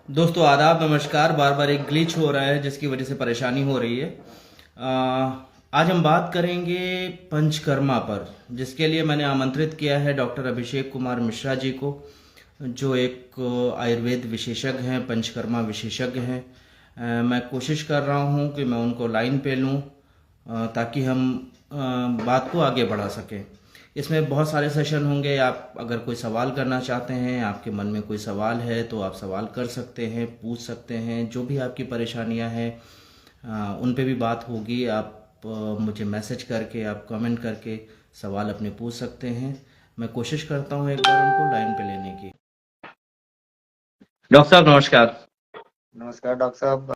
दोस्तों आदाब नमस्कार। बार बार एक ग्लिच हो रहा है जिसकी वजह से परेशानी हो रही है। आज हम बात करेंगे पंचकर्मा पर, जिसके लिए मैंने आमंत्रित किया है डॉक्टर अभिषेक कुमार मिश्रा जी को, जो एक आयुर्वेद विशेषज्ञ हैं, पंचकर्मा विशेषज्ञ हैं। मैं कोशिश कर रहा हूं कि मैं उनको लाइन पे लूं, ताकि हम बात को आगे बढ़ा सकें। इसमें बहुत सारे सेशन होंगे। आप अगर कोई सवाल करना चाहते हैं, आपके मन में कोई सवाल है तो आप सवाल कर सकते हैं, पूछ सकते हैं। जो भी आपकी परेशानियां हैं उन पे भी बात होगी। आप मुझे मैसेज करके, आप कमेंट करके सवाल अपने पूछ सकते हैं। मैं कोशिश करता हूं एक बार उनको लाइन पे लेने की। डॉक्टर साहब नमस्कार। नमस्कार डॉक्टर साहब।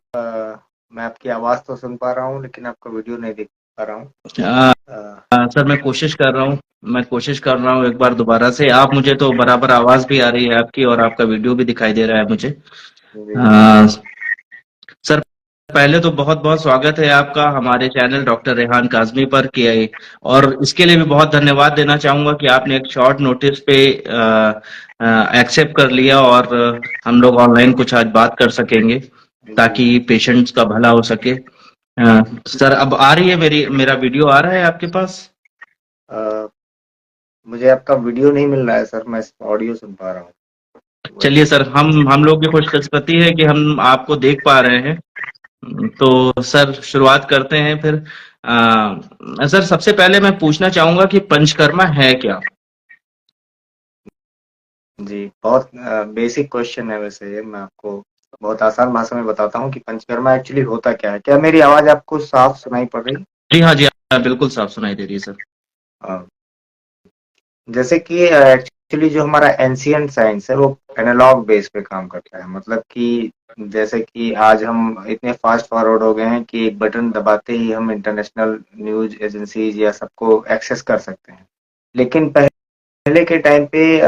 मैं आपकी आवाज़ तो सुन पा रहा हूँ लेकिन आपका वीडियो नहीं देख पा रहा हूँ। सर मैं कोशिश कर रहा हूँ एक बार दोबारा से। आप मुझे तो बराबर आवाज भी आ रही है आपकी, और आपका वीडियो भी दिखाई दे रहा है मुझे। जी जी। अ, सर पहले तो बहुत बहुत स्वागत है आपका हमारे चैनल डॉक्टर रेहान काजमी पर किया। और इसके लिए भी बहुत धन्यवाद देना चाहूंगा कि आपने एक शॉर्ट नोटिस पे एक्सेप्ट कर लिया, और हम लोग ऑनलाइन कुछ आज बात कर सकेंगे जी ताकि जी। पेशेंट्स का भला हो सके। सर अब आ रही है मेरा वीडियो आ रहा है आपके पास? अ, मुझे आपका वीडियो नहीं मिल रहा है सर, मैं सिर्फ ऑडियो सुन पा रहा हूँ। वही चलिए सर, थोड़ा सा। हम लोग की खुशकिस्मती है कि हम आपको देख पा रहे हैं। तो सर शुरुआत करते हैं फिर। सर सबसे पहले मैं पूछना चाहूंगा कि पंचकर्मा है क्या? जी, बहुत बेसिक क्वेश्चन है वैसे ये। मैं आपको बहुत आसान भाषा में बताता हूँ कि पंचकर्मा एक्चुअली होता क्या है। क्या मेरी आवाज़ आपको साफ सुनाई पड़ रही जी हाँ, बिल्कुल साफ सुनाई दे रही है सर। है? जैसे कि एक्चुअली जो हमारा एंशियंट साइंस है वो एनालॉग बेस पे काम करता है। मतलब कि जैसे कि आज हम इतने फास्ट फॉरवर्ड हो गए हैं कि एक बटन दबाते ही हम इंटरनेशनल न्यूज एजेंसीज या सबको एक्सेस कर सकते हैं। लेकिन पहले के टाइम पे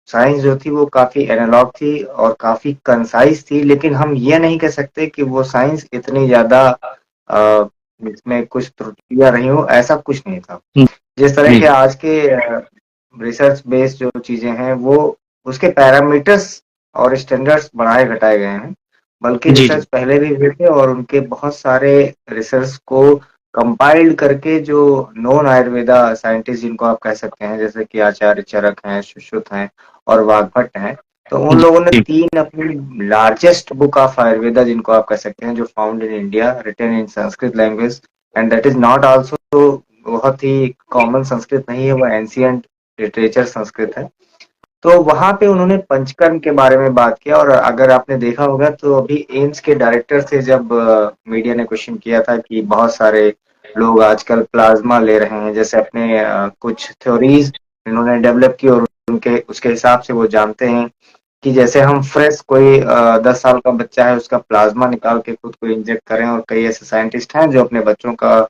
साइंस जो थी वो काफी एनालॉग थी और काफी कंसाइज थी। लेकिन हम ये नहीं कह सकते कि वो साइंस इतनी ज्यादा अ, इसमें कुछ त्रुटियां रही हो, ऐसा कुछ नहीं था। जिस तरह जी के आज के रिसर्च बेस्ड जो चीजें हैं वो उसके पैरामीटर्स और स्टैंडर्ड्स बढ़ाए घटाए गए हैं। बल्कि जी जी रिसर्च पहले भी हुए थे और उनके बहुत सारे रिसर्च को कंपाइल्ड करके जो नॉन आयुर्वेदा साइंटिस्ट जिनको आप कह सकते हैं, जैसे कि आचार्य चरक हैं, सुश्रुत हैं और वाग्भट हैं, तो उन जी लोगों ने जी तीन अपनी लार्जेस्ट बुक ऑफ आयुर्वेदा जिनको आप कह सकते हैं, जो found in India, written in Sanskrit language and that is not also बहुत ही कॉमन संस्कृत नहीं है, वो एंशियंट लिटरेचर संस्कृत है। तो वहां पे उन्होंने पंचकर्म के बारे में बात किया। और अगर आपने देखा होगा तो अभी एम्स के डायरेक्टर से जब मीडिया ने क्वेश्चन किया था कि बहुत सारे लोग आजकल प्लाज्मा ले रहे हैं, जैसे अपने कुछ थ्योरीज इन्होंने डेवलप की और उनके उसके हिसाब से वो जानते हैं कि जैसे हम फ्रेश कोई 10 साल का बच्चा है उसका प्लाज्मा निकाल के खुद को इंजेक्ट करें, और कई ऐसे साइंटिस्ट हैं जो अपने बच्चों का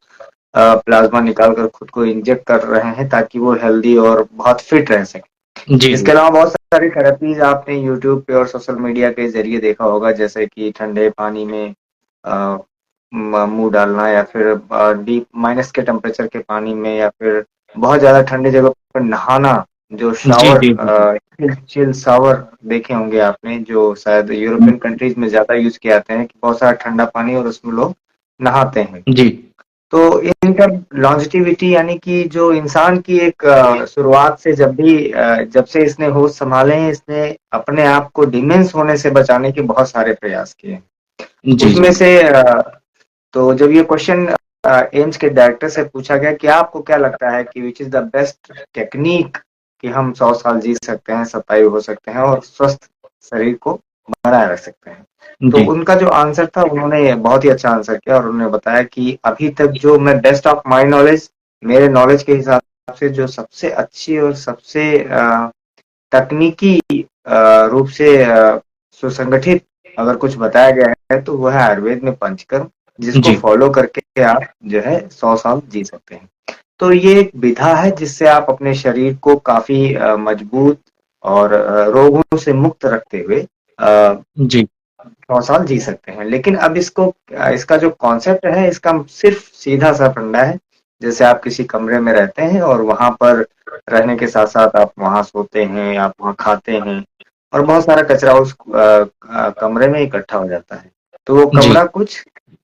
प्लाज्मा निकाल कर खुद को इंजेक्ट कर रहे हैं ताकि वो हेल्दी और बहुत फिट रह सके। जी इसके अलावा बहुत सारी थेरेपीज आपने यूट्यूब पे और सोशल मीडिया के जरिए देखा होगा, जैसे कि ठंडे पानी में अ, मुंह डालना, या फिर डीप माइनस के टेम्परेचर के पानी में, या फिर बहुत ज्यादा ठंडी जगह पर नहाना, जो जी शावर, जी जी चिल शावर देखे होंगे आपने, जो शायद यूरोपियन कंट्रीज में ज्यादा यूज किए जाते हैं कि बहुत सारा ठंडा पानी और उसमें लोग नहाते हैं। जी तो इनका लॉन्जिटिविटी यानी कि जो इंसान की एक शुरुआत से जब से इसने होश संभाले हैं, इसने अपने आप को डिमेंस होने से बचाने के बहुत सारे प्रयास किए हैं। जी उसमें जी से तो जब ये क्वेश्चन एम्स के डायरेक्टर से पूछा गया कि आपको क्या लगता है कि which is the best technique कि हम 100 साल जी सकते हैं, शतायु हो सकते हैं और स्वस्थ शरीर को बनाए रख सकते हैं, तो जी उनका जो आंसर था उन्होंने बहुत ही अच्छा आंसर किया और उन्होंने बताया कि अभी तक जो मैं बेस्ट ऑफ माई नॉलेज, मेरे नॉलेज के हिसाब से जो सबसे अच्छी और सबसे तकनीकी रूप से सुसंगठित अगर कुछ बताया गया है तो वह है आयुर्वेद में पंचकर्म, जिसको जी फॉलो करके आप जो है 100 साल जी सकते हैं। तो ये एक विधा है जिससे आप अपने शरीर को काफी मजबूत और रोगों से मुक्त रखते हुए 100 साल जी सकते हैं। लेकिन अब इसका जो कॉन्सेप्ट है इसका सिर्फ सीधा सा फंडा है। जैसे आप किसी कमरे में रहते हैं और वहां पर रहने के साथ साथ आप वहां सोते हैं, आप वहां खाते हैं, और बहुत सारा कचरा उस कमरे में इकट्ठा हो जाता है। तो वो जी कमरा कुछ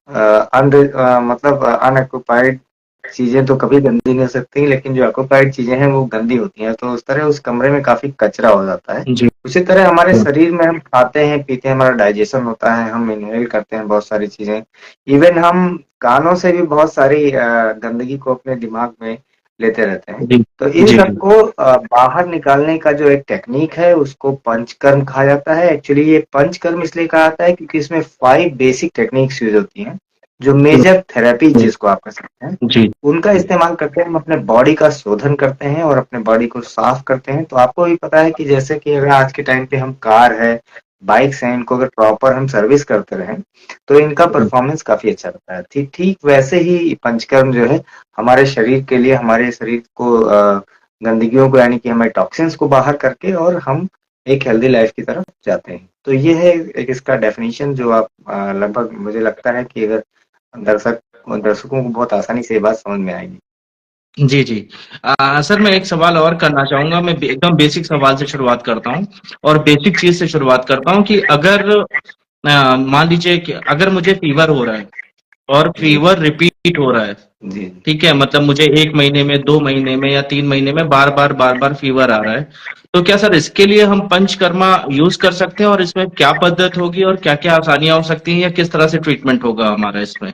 मतलब अनऑक्युपाइड चीजें तो कभी गंदी नहीं हो सकती, लेकिन जो ऑक्युपाइड चीजें हैं वो गंदी होती हैं, तो उस तरह उस कमरे में काफी कचरा हो जाता है। जी उसी तरह हमारे शरीर में हम खाते हैं पीते हैं, हमारा डाइजेशन होता है, हम इनहेल करते हैं बहुत सारी चीजें, इवन हम कानों से भी बहुत सारी गंदगी को अपने दिमाग में लेते रहते हैं। जी तो इन जी सबको बाहर निकालने का जो एक टेक्निक है उसको पंचकर्म कहा जाता है। एक्चुअली ये पंचकर्म इसलिए कहा जाता है क्योंकि इसमें 5 बेसिक टेक्निक्स यूज होती हैं, जो मेजर थेरेपी जिसको आप कह सकते हैं, जी उनका इस्तेमाल करके हम अपने बॉडी का शोधन करते हैं और अपने बॉडी को साफ करते हैं। तो आपको भी पता है कि जैसे कि अगर आज के टाइम पे हम कार है, बाइक्स हैं, इनको अगर प्रॉपर हम सर्विस करते रहें तो इनका परफॉर्मेंस काफी अच्छा रहता है। ठीक ठीक वैसे ही पंचकर्म जो है हमारे शरीर के लिए, हमारे शरीर को गंदगियों को यानी कि हमारे टॉक्सिन्स को बाहर करके और हम एक हेल्दी लाइफ की तरफ जाते हैं। तो ये है एक इसका डेफिनेशन जो आप लगभग मुझे लगता है कि अगर दर्शक दर्शकों को बहुत आसानी से ये बात समझ में आएगी। जी जी। सर मैं एक सवाल और करना चाहूंगा। मैं एकदम बेसिक सवाल से शुरुआत करता हूँ और बेसिक चीज से शुरुआत करता हूँ कि अगर मान लीजिए कि अगर मुझे फीवर हो रहा है और जी फीवर रिपीट हो रहा है, जी ठीक है, मतलब मुझे 1 महीने में, 2 महीने में या 3 महीने में बार बार फीवर आ रहा है, तो क्या सर इसके लिए हम पंचकर्मा यूज कर सकते हैं और इसमें क्या पद्धत होगी और क्या क्या आसानियां हो सकती हैं या किस तरह से ट्रीटमेंट होगा हमारा इसमें?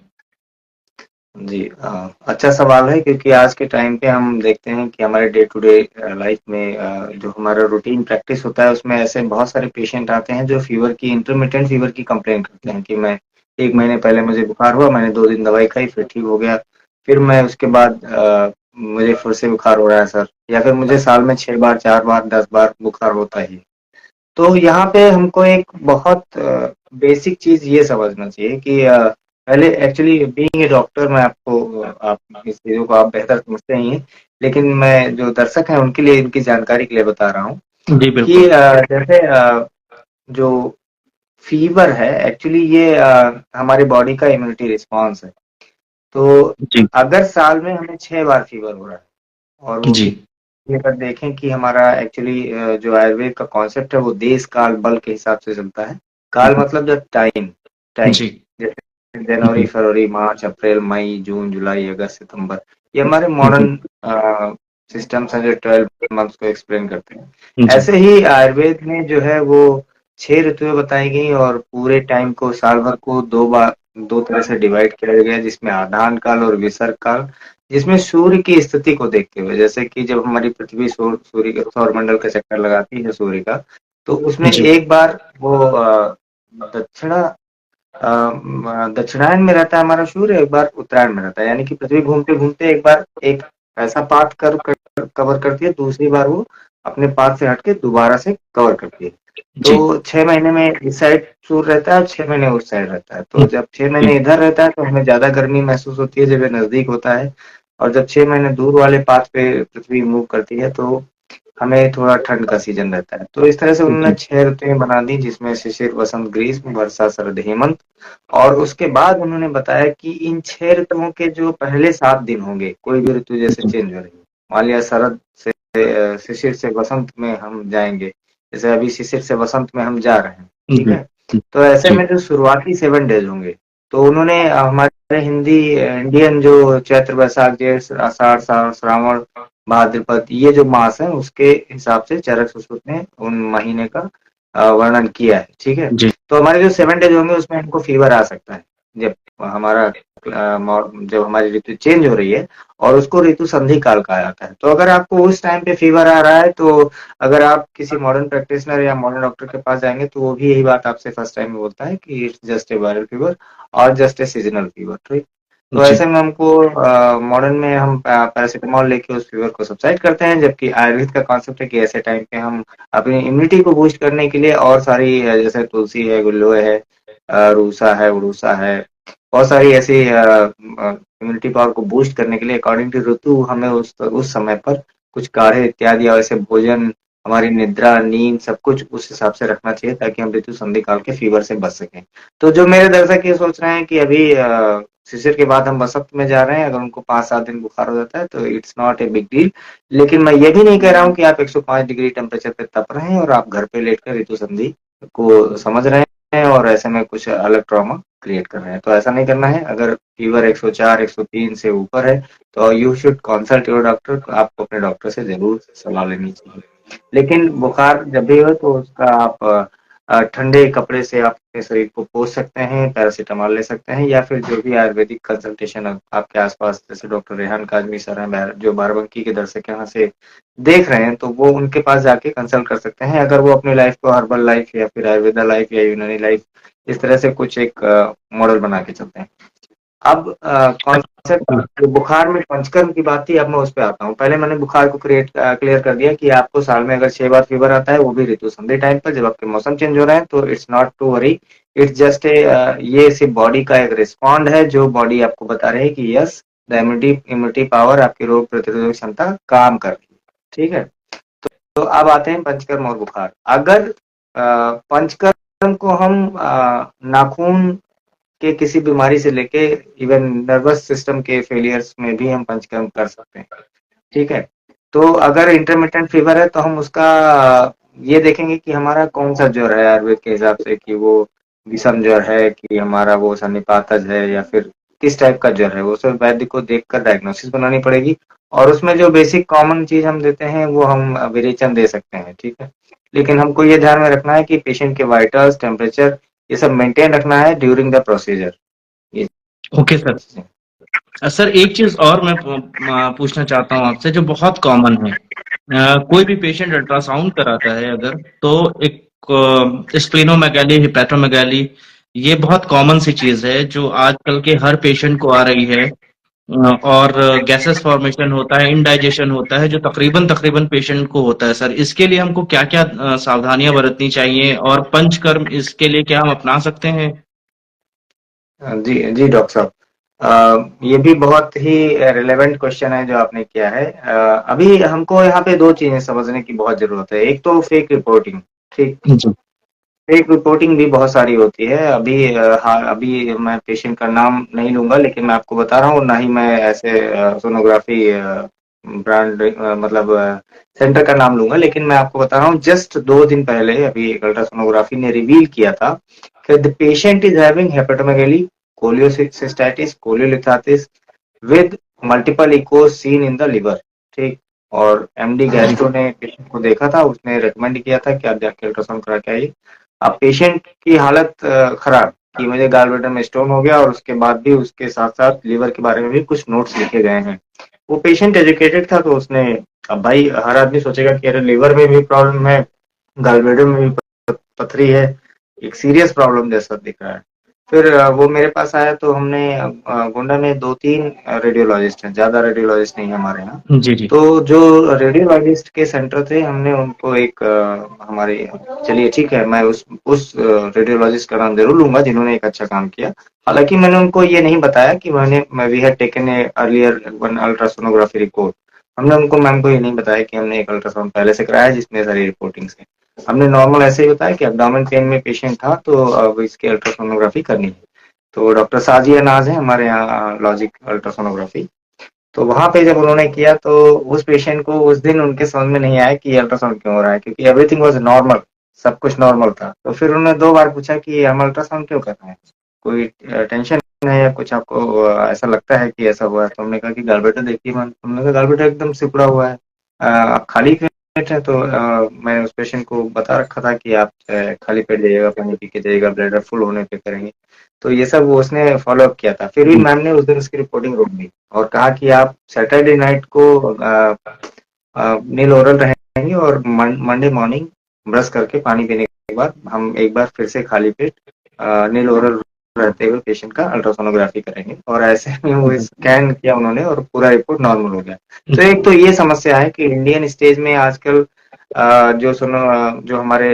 जी अच्छा सवाल है, क्योंकि आज के टाइम पे हम देखते हैं कि हमारे डे टू डे लाइफ में जो हमारा रूटीन प्रैक्टिस होता है उसमें ऐसे बहुत सारे पेशेंट आते हैं जो फीवर की, इंटरमिटेंट फीवर की कंप्लेन करते हैं कि मैं 1 महीने पहले मुझे बुखार हुआ, मैंने 2 दिन दवाई खाई फिर ठीक हो गया, फिर मैं उसके बाद मुझे फिर से बुखार हो रहा है सर, या फिर मुझे साल में 6 बार 4 बार 10 बार बुखार होता ही है। तो यहाँ पे हमको एक बहुत बेसिक चीज ये समझना चाहिए कि पहले एक्चुअली बीइंग ए डॉक्टर, मैं आपको आप इस चीजों को आप बेहतर समझते ही हैं, लेकिन मैं जो दर्शक हैं उनके लिए इनकी जानकारी के लिए बता रहा हूँ जी कि बिल्कुल। जैसे जो फीवर है एक्चुअली ये हमारी बॉडी का इम्यूनिटी रिस्पॉन्स है। तो जी अगर साल में हमें 6 बार फीवर हो रहा है और वो जी भी अगर देखें कि हमारा एक्चुअली जो आयुर्वेद का कॉन्सेप्ट है वो देश काल बल के हिसाब से चलता है। काल मतलब जो टाइम, टाइम जी जैसे जनवरी जी फरवरी मार्च अप्रैल मई जून जुलाई अगस्त सितंबर, ये हमारे जी मॉडर्न सिस्टम्स हैं जो 12 मंथ्स को एक्सप्लेन करते हैं। जी ऐसे ही आयुर्वेद में जो है वो 6 ऋतुएं बताई गई और पूरे टाइम को, साल भर को 2 बार, 2 तरह से डिवाइड किया गया, जिसमें आदान काल और विसर्ग काल, जिसमें सूर्य की स्थिति को देखते हुए, जैसे कि जब हमारी पृथ्वी सूर्य के सौर मंडल का चक्कर लगाती है सूर्य का, तो उसमें जी एक बार वो दक्षिणा दक्षिणायन में रहता है हमारा सूर्य, एक बार उत्तरायण में रहता है, यानी कि पृथ्वी घूमते घूमते एक बार एक ऐसा पाथ कवर करती है, दूसरी बार वो अपने पाथ से हटके दोबारा से कवर करती है। जी तो 6 महीने में इस साइड सूर्य रहता है और 6 महीने उस साइड रहता है। तो जब 6 महीने इधर रहता है तो हमें ज्यादा गर्मी महसूस होती है जब ये नजदीक होता है, और जब 6 महीने दूर वाले पाथ पे पृथ्वी मूव करती है तो हमें थोड़ा ठंड का सीजन रहता है। तो इस तरह से उन्होंने जी 6 ऋतुएं बना दी, जिसमें शिशिर वसंत ग्रीष्म वर्षा शरद हेमंत। और उसके बाद उन्होंने बताया कि इन 6 ऋतुओं के जो पहले 7 दिन होंगे, कोई भी ऋतु जैसे जी चेंज हो रही है, मान लिया शरद से शिशिर से वसंत में हम जाएंगे, जैसे अभी शिशिर से वसंत में हम जा रहे हैं, ठीक जी है। तो ऐसे जी में जो शुरुआती 7 डेज होंगे, तो उन्होंने हमारे इंडियन जो चैत्र वैशाख जेठ आषाढ़ श्रावण भाद्रपद, ये जो मास है उसके हिसाब से चरक सुश्रुत ने उन महीने का वर्णन किया है, ठीक है। जी तो हमारे जो 7 डेज होंगे उसमें हमको फीवर आ सकता है, जब हमारा जब हमारी ऋतु चेंज हो रही है, और उसको ऋतु संधि काल कहा जाता है। तो अगर आपको उस टाइम पे फीवर आ रहा है, तो अगर आप किसी मॉडर्न प्रैक्टिशनर या मॉडर्न डॉक्टर के पास जाएंगे तो वो भी यही बात आपसे फर्स्ट टाइम में बोलता है कि it's just A viral fever और जस्ट ए सीजनल फीवर, ठीक। तो जी ऐसे में हमको मॉडर्न में हम पैरासिटामोल लेके उस फीवर को सबसाइड करते हैं, जबकि आयुर्वेद का कॉन्सेप्ट है कि ऐसे टाइम पे हम अपनी इम्यूनिटी को बूस्ट करने के लिए और सारी जैसे तुलसी है, गुल्लोय है, रूसा है, उड़ूसा है, बहुत सारी ऐसी इम्यूनिटी पावर को बूस्ट करने के लिए अकॉर्डिंग टू ऋतु हमें उस समय पर कुछ काढ़े इत्यादि और ऐसे भोजन हमारी निद्रा, नींद सब कुछ उस हिसाब से रखना चाहिए ताकि हम ऋतु संधि काल के फीवर से बच सकें। तो जो मेरे दर्शक ये सोच रहे हैं कि अभी शिशिर के बाद हम बसंत में जा रहे हैं, अगर उनको 5-7 दिन बुखार हो जाता है तो it's not a big deal. लेकिन मैं ये भी नहीं कह रहा हूँ कि आप 105 डिग्री टेम्परेचर पे तप रहे हैं और आप घर पे लेटकर ऋतु संधि को समझ रहे हैं और ऐसे में कुछ अलग ट्रॉमा क्रिएट कर रहे हैं। तो ऐसा नहीं करना है। अगर फीवर 104, 103 से ऊपर है तो you should consult your doctor. आपको अपने डॉक्टर से जरूर सलाह लेनी चाहिए। लेकिन बुखार जब भी हो तो उसका आप ठंडे कपड़े से अपने शरीर को पोंछ सकते हैं, पैरासिटामॉल ले सकते हैं, या फिर जो भी आयुर्वेदिक कंसल्टेशन आपके आसपास जैसे डॉक्टर रेहान काजमी सर हैं जो बाराबंकी के दर्शक यहाँ से देख रहे हैं, तो वो उनके पास जाके कंसल्ट कर सकते हैं अगर वो अपनी लाइफ को हर्बल लाइफ या फिर आयुर्वेदा लाइफ या यूनानी लाइफ इस तरह से कुछ एक मॉडल बना के चलते हैं। अब कॉन्सेप्ट जो बुखार में पंचकर्म की बात थी, अब मैं उस पे आता हूँ। पहले मैंने बुखार को क्लियर कर दिया कि आपको साल में अगर 6 बार फीवर आता है, वो भी ऋतु संधि टाइम पर जब आपके मौसम चेंज हो रहे हैं, तो it's not to worry. It's just a ये सिर्फ बॉडी का एक रिस्पॉन्ड है जो बॉडी आपको बता रही है कि यस द इम्यूनिटी पावर, आपकी रोग प्रतिरोधक क्षमता काम कर रही है। ठीक है। तो अब आते हैं पंचकर्म और बुखार। अगर पंचकर्म को हम नाखून के किसी बीमारी से लेके इवन नर्वस सिस्टम के फेलियर्स में भी हम पंचकर्म कर सकते हैं। ठीक है। तो अगर इंटरमिटेंट फीवर है तो हम उसका ये देखेंगे कि हमारा कौन सा ज्वर है आयुर्वेद के हिसाब से, कि वो विषम ज्वर है कि हमारा वो सन्निपातज है या फिर किस टाइप का ज्वर है, वो सब वैद्य को देखकर डायग्नोसिस बनानी पड़ेगी। और उसमें जो बेसिक कॉमन चीज हम देते हैं वो हम विरेचन दे सकते हैं। ठीक है। लेकिन हमको ये ध्यान में रखना है कि पेशेंट के वाइटल्स, टेम्परेचर ये सब मेंटेन रखना है ड्यूरिंग द प्रोसीजर। ये ओके सर। सर एक चीज और मैं पूछना चाहता हूँ आपसे, जो बहुत कॉमन है। कोई भी पेशेंट अल्ट्रासाउंड कराता है अगर, तो एक स्प्लेनोमेगाली, हिपैटोमेगाली, ये बहुत कॉमन सी चीज है जो आजकल के हर पेशेंट को आ रही है। और गैसेस फॉर्मेशन होता है, इंडाइजेशन होता है, जो तकरीबन तकरीबन पेशेंट को होता है। सर इसके लिए हमको क्या क्या सावधानियां बरतनी चाहिए, और पंचकर्म इसके लिए क्या हम अपना सकते हैं? जी जी डॉक्टर साहब, ये भी बहुत ही रिलेवेंट क्वेश्चन है जो आपने किया है। अभी हमको यहाँ पे दो चीजें समझने की बहुत जरूरत है। एक तो फेक रिपोर्टिंग। ठीक। जी। फेक रिपोर्टिंग भी बहुत सारी होती है। अभी हाँ, अभी मैं पेशेंट का नाम नहीं लूंगा लेकिन मैं आपको बता रहा हूँ, ना ही मैं ऐसे सोनोग्राफी ब्रांड मतलब सेंटर का नाम लूंगा, लेकिन मैं आपको बता रहा हूँ जस्ट 2 दिन पहले अभी एक अल्ट्रासोनोग्राफी ने रिवील किया था कि the patient is having hepatomegaly, cholecystitis, cholelithiasis with multiple echoes seen in the liver. ठीक। और एमडी गैस्ट्रो ने पेशेंट को देखा था, उसने रेकमेंड किया था कि आप जाके अल्ट्रासाउंड करा के आइए। अब पेशेंट की हालत खराब कि मुझे गॉलब्लैडर में स्टोन हो गया, और उसके बाद भी उसके साथ साथ लीवर के बारे में भी कुछ नोट्स लिखे गए हैं। वो पेशेंट एजुकेटेड था तो उसने, अब भाई हर आदमी सोचेगा कि अरे लीवर में भी प्रॉब्लम है, गॉलब्लैडर में भी पथरी है, एक सीरियस प्रॉब्लम जैसा दिख रहा है। फिर वो मेरे पास आया तो हमने गोंडा में 2-3 रेडियोलॉजिस्ट हैं, ज्यादा रेडियोलॉजिस्ट नहीं है हमारे यहाँ। जी जी। तो जो रेडियोलॉजिस्ट के सेंटर थे, हमने उनको एक हमारे, चलिए ठीक है, मैं उस रेडियोलॉजिस्ट का नाम जरूर लूंगा जिन्होंने एक अच्छा काम किया। हालांकि मैंने उनको ये नहीं बताया कि मैं we had taken a earlier one ultrasonography report. हमने उनको, मैम को ये नहीं बताया कि हमने एक अल्ट्रासाउंड पहले से कराया जिसमें सारी रिपोर्टिंग है। हमने नॉर्मल ऐसे ही बताया कि एब्डोमेन पेन में पेशेंट था तो अब इसकी अल्ट्रासोनोग्राफी करनी है। तो डॉक्टर साजिया नाज है हमारे यहाँ लॉजिक अल्ट्रासोनोग्राफी। तो वहां पे जब उन्होंने किया तो उस पेशेंट को उस दिन उनके समझ में नहीं आया कि अल्ट्रासाउंड क्यों हो रहा है, क्योंकि एवरीथिंग वाज नॉर्मल, सब कुछ नॉर्मल था। तो फिर उन्होंने 2 बार पूछा कि हम अल्ट्रासाउंड क्यों कर रहे हैं, कोई टेंशन है या कुछ आपको ऐसा लगता है कि ऐसा हुआ है? तो हमने कहा कि गॉलब्लैडर देखिए मैम। हमने कहा गॉलब्लैडर एकदम सिकुड़ा हुआ है, आप खाली पेट है। तो मैंने उस पेशेंट को बता रखा था कि आप खाली पेट जाइएगा, पानी पी के जाइएगा, ब्लैडर फुल होने पे करेंगे। तो ये सब वो उसने फॉलो अप किया था। फिर भी मैम ने उस दिन उसकी रिपोर्टिंग रोक दी और कहा कि आप सैटरडे नाइट को नील ओरल रहेंगे और मंडे मॉर्निंग ब्रश करके पानी पीने के बाद हम एक बार फिर से खाली पेट नील ओरल रहते हुए पेशेंट का अल्ट्रासोनोग्राफी करेंगे। और ऐसे में वो स्कैन किया उन्होंने और पूरा रिपोर्ट नॉर्मल हो गया। तो एक तो ये समस्या है कि इंडियन स्टेज में आजकल जो हमारे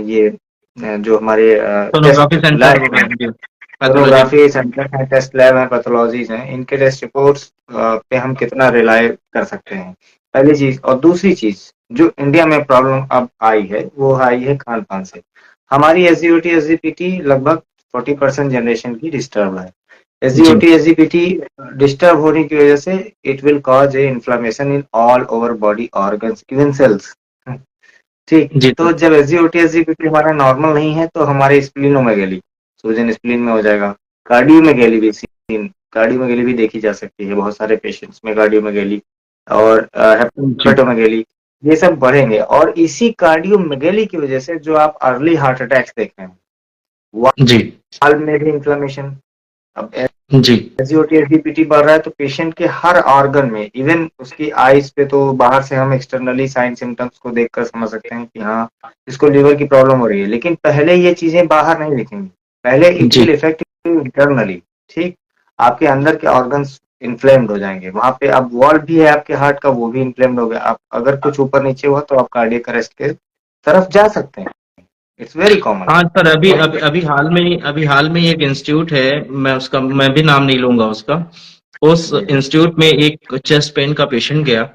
ये जो हमारे टेस्ट सोनोग्राफी सेंटर लैब हैं, वगैरह, पैथोलॉजी। सोनोग्राफी सेंटर है, टेस्ट लैब है, पैथोलॉजीज हैं, इनके टेस्ट रिपोर्ट्स पे हम कितना रिलाय कर सकते हैं, पहली चीज। और दूसरी चीज जो इंडिया में प्रॉब्लम अब आई है वो आई है खान पान से। हमारी एसजीओटी एसजीपीटी लगभग 40% जनरेशन की डिस्टर्ब है। जी एसजीओटी एसजीपीटी डिस्टर्ब होने की वजह से it will cause a inflammation in all over body organs even cells. ठीक, जी तो जब एसजीओटी एसजीपीटी हमारा नॉर्मल नहीं है तो हमारे स्प्लीनोमेगेली, सूजन स्प्लीन में हो जाएगा। कार्डियोमेगेली भी सीन, कार्डियोमेगेली भी देखी जा सकती है बहुत सारे पेशेंट्स में, कार्डियोमेगेली और जी हेपेटोमेगेली, ये सब बढ़ेंगे। और इसी कार्डियोमेगेली की वजह से जो आप अर्ली हार्ट अटैक्स देख रहे हैं, जी वाल्व में भी इंफ्लेमेशन। अब जी एसजीओटी एसजीपीटी बढ़ रहा है तो पेशेंट के हर ऑर्गन में, इवन उसकी आईज पे तो बाहर से हम एक्सटर्नली साइन सिम्टम्स को देखकर समझ सकते हैं कि हाँ इसको लिवर की प्रॉब्लम हो रही है, लेकिन पहले ये चीजें बाहर नहीं दिखेंगी, पहले इट जी विल इफेक्ट इंटरनली। ठीक, आपके अंदर के ऑर्गन्स इन्फ्लेम्ड हो जाएंगे, वहां पे अब वॉल्व भी है आपके हार्ट का, वो भी इन्फ्लेम्ड हो गया। आप अगर कुछ ऊपर नीचे हुआ तो आप कार्डियक अरेस्ट के तरफ जा सकते हैं। It's very common. हाँ सर, अभी हाल में एक इंस्टीट्यूट है, मैं भी नाम नहीं लूंगा उसका। उस जी इंस्टीट्यूट में एक चेस्ट पेन का पेशेंट गया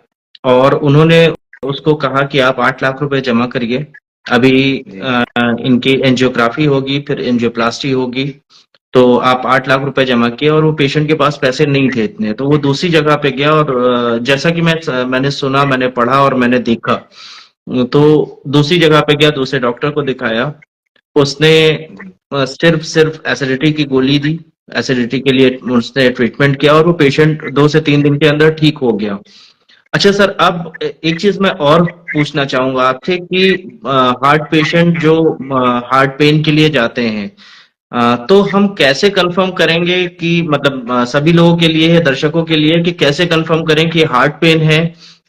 और उन्होंने उसको कहा कि आप 8 लाख रुपए जमा करिए। अभी जी इनकी एंजियोग्राफी होगी, फिर एंजियोप्लास्टी होगी, तो आप 8 लाख रुपए जमा किए। और वो पेशेंट के पास पैसे नहीं थे इतने, तो वो दूसरी जगह पे गया और जैसा कि मैंने सुना, मैंने पढ़ा और मैंने देखा, तो दूसरी जगह पे गया, दूसरे डॉक्टर को दिखाया। उसने जी सिर्फ एसिडिटी की गोली दी, एसिडिटी के लिए उसने ट्रीटमेंट किया और वो पेशेंट 2 से 3 दिन के अंदर ठीक हो गया। अच्छा सर, अब एक चीज मैं और पूछना चाहूंगा आपसे कि हार्ट पेशेंट जो हार्ट पेन के लिए जाते हैं, तो हम कैसे कंफर्म करेंगे कि मतलब सभी लोगों के लिए है, दर्शकों के लिए, कि कैसे कंफर्म करें कि हार्ट पेन है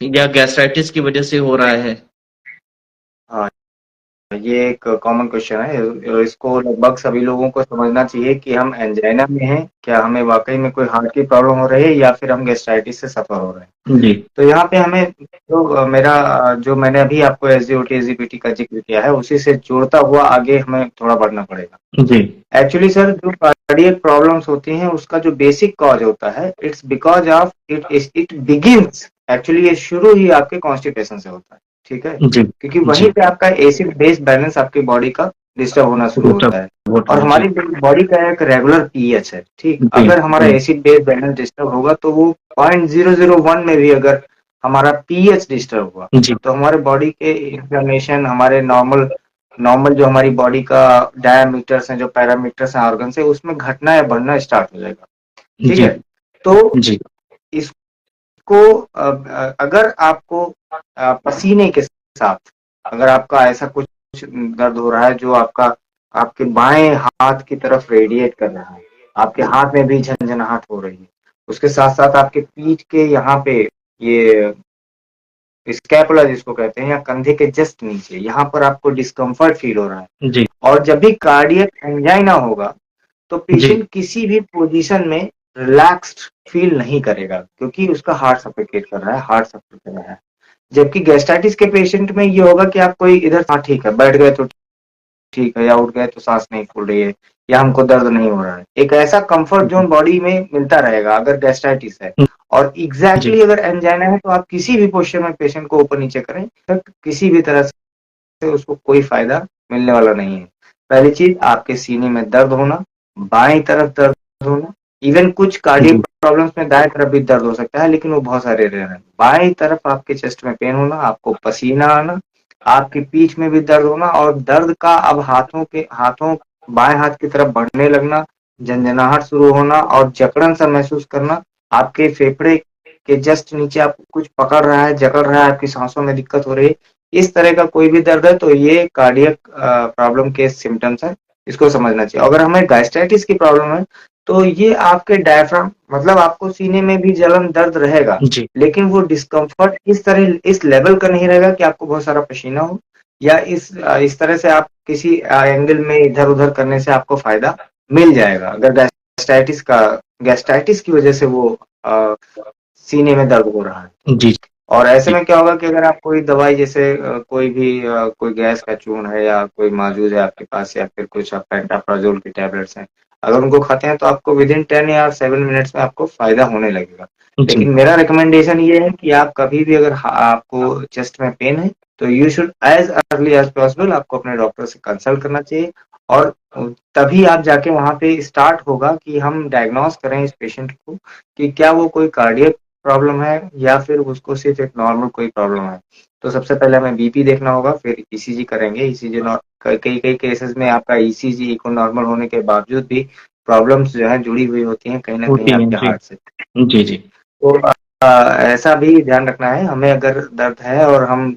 या गैस्ट्राइटिस की वजह से हो रहा है? हाँ, ये एक कॉमन क्वेश्चन है, इसको लगभग सभी लोगों को समझना चाहिए कि हम एंजाइना में हैं, क्या हमें वाकई में कोई हार्ट की प्रॉब्लम हो रही है या फिर हम गैस्ट्राइटिस से सफर हो रहे हैं। जी तो यहाँ पे हमें जो मैंने अभी आपको एसजीओटी एसजीपीटी का जिक्र किया है उसी से जोड़ता हुआ आगे हमें थोड़ा बढ़ना पड़ेगा। जी एक्चुअली सर, जो कार्डियक प्रॉब्लम्स होती हैं उसका जो बेसिक कॉज होता है, it's because of it begins, actually ये शुरू ही आपके कॉन्स्टिपेशन से होता है। ठीक है, जी क्योंकि जी। वहीं पे आपका एसिड बेस बैलेंस आपकी बॉडी का डिस्टर्ब होना शुरू वो सब होता है। वो और तो जी हमारी बॉडी का एक रेगुलर पीएच है। ठीक, जी अगर हमारा एसिड बेस बैलेंस डिस्टर्ब होगा तो वो 0.001 में भी अगर हमारा पीएच डिस्टर्ब हुआ जी तो हमारे बॉडी के इंफ्लेमेशन, हमारे नॉर्मल नॉर्मल जो हमारी बॉडी का डायमीटर्स हैं, जो पैरामीटर्स हैं ऑर्गन से, उसमें घटना या बढ़ना स्टार्ट हो जाएगा। ठीक जी है, तो जी इसको अगर आपको पसीने के साथ, अगर आपका ऐसा कुछ दर्द हो रहा है जो आपका आपके बाएं हाथ की तरफ रेडिएट कर रहा है, आपके हाथ में भी झंझनाहट हो रही है, उसके साथ साथ आपके पीठ के यहाँ पे, ये स्कैपुला जिसको कहते हैं, या कंधे के जस्ट नीचे, यहाँ पर आपको डिस्कम्फर्ट फील हो रहा है, जी और जब भी कार्डियक एंजाइना होगा तो जी पेशेंट किसी भी पोजीशन में रिलैक्स्ड फील नहीं करेगा, क्योंकि उसका हार्ट सफोकेट कर रहा है, हार्ट सफर कर रहा है। जबकि गैस्ट्राइटिस के पेशेंट में ये होगा कि आप कोई इधर, हाँ ठीक है, बैठ गए तो ठीक है, या उठ गए तो सांस नहीं फूल रही है, या हमको दर्द नहीं हो रहा है, एक ऐसा कंफर्ट जोन बॉडी में मिलता रहेगा अगर गैस्ट्राइटिस है। और जी एग्जैक्टली अगर एंजाइना है तो आप किसी भी पोस्चर में पेशेंट को ऊपर नीचे करें, तो किसी भी तरह से उसको कोई फायदा मिलने वाला नहीं है। पहली चीज, आपके सीने में दर्द होना, बाएं तरफ दर्द होना, इवन कुछ कार्डियक जी प्रॉब्लम्स में दाएं तरफ भी दर्द हो सकता है, लेकिन वो बहुत सारे रेयर हैं। बाएं तरफ आपके चेस्ट में पेन होना, आपको पसीना आना, आपकी पीठ में भी दर्द होना, और दर्द का अब हाथों बाएं हाथ की तरफ बढ़ने लगना, झंझनाहट शुरू होना और जकड़न सा महसूस करना, आपके फेफड़े के जस्ट नीचे आपको कुछ पकड़ रहा है, जकड़ रहा है, आपकी सांसों में दिक्कत हो रही है, इस तरह का कोई भी दर्द है तो ये कार्डियक प्रॉब्लम के सिम्टम्स है, इसको समझना चाहिए। अगर हमें गैस्ट्राइटिस की प्रॉब्लम है तो ये आपके डायफ्राम, मतलब आपको सीने में भी जलन दर्द रहेगा, जी लेकिन वो डिस्कम्फर्ट इस लेवल का नहीं रहेगा कि आपको बहुत सारा पसीना हो, या इस तरह से आप किसी एंगल में इधर उधर करने से आपको फायदा मिल जाएगा। अगर गैस्ट्राइटिस की वजह से वो अ, सीने में दर्द हो रहा है। जी और ऐसे जी में क्या होगा कि अगर आप कोई दवाई, जैसे कोई भी कोई गैस का चूर्ण है या कोई मौजूद है आपके पास, या फिर कुछ पेंटाप्राजोल की टैबलेट्स हैं, अगर उनको खाते हैं तो आपको विद इन 10 या 7 मिनट्स में आपको फायदा होने लगेगा। जी लेकिन मेरा रिकमेंडेशन ये है कि आप कभी भी अगर आपको चेस्ट में पेन है तो you should as early as possible आपको अपने डॉक्टर से कंसल्ट करना चाहिए। और तभी आप जाके वहां पे स्टार्ट होगा कि हम डायग्नोस करें इस पेशेंट को कि क्या वो कोई कार्डियक प्रॉब्लम है या फिर उसको सिर्फ एक नॉर्मल कोई प्रॉब्लम है। तो सबसे पहले हमें बीपी देखना होगा, फिर ईसीजी करेंगे। ईसीजी कई कई केसेस में आपका ईसीजी इको नॉर्मल होने के बावजूद भी प्रॉब्लम्स जो है जुड़ी हुई होती हैं कहीं ना कहीं होती हैं। आपके जी हार्ट से। जी जी। जी तो ऐसा भी ध्यान रखना है हमें, अगर दर्द है और हम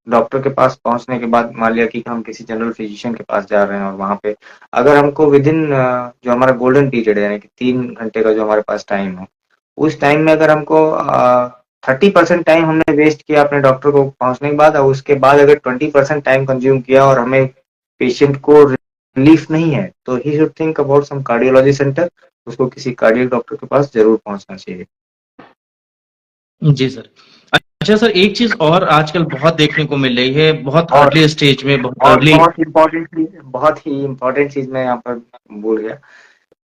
डॉक्टर के पास पहुंचने के बाद मान लिया कि हम किसी जनरल फिजिशियन के पास जा रहे हैं और वहां पे अगर हमको विद इन जो हमारा गोल्डन पीरियड है यानी कि 3 घंटे का जो हमारे पास टाइम है, उस टाइम में अगर हमको 30% टाइम हमने वेस्ट किया अपने डॉक्टर को पहुंचने के बाद और उसके बाद अगर 20% टाइम कंज्यूम किया और हमें पेशेंट को रिलीफ नहीं है तो he should think about some cardiology center. उसको किसी कार्डियक डॉक्टर के पास जरूर पहुंचना चाहिए। जी सर। अच्छा सर, एक चीज और आजकल बहुत देखने को मिल रही है, बहुत और अर्ली स्टेज में, बहुत और अर्ली। बहुत ही इम्पोर्टेंट चीज मैं यहाँ पर भूल गया।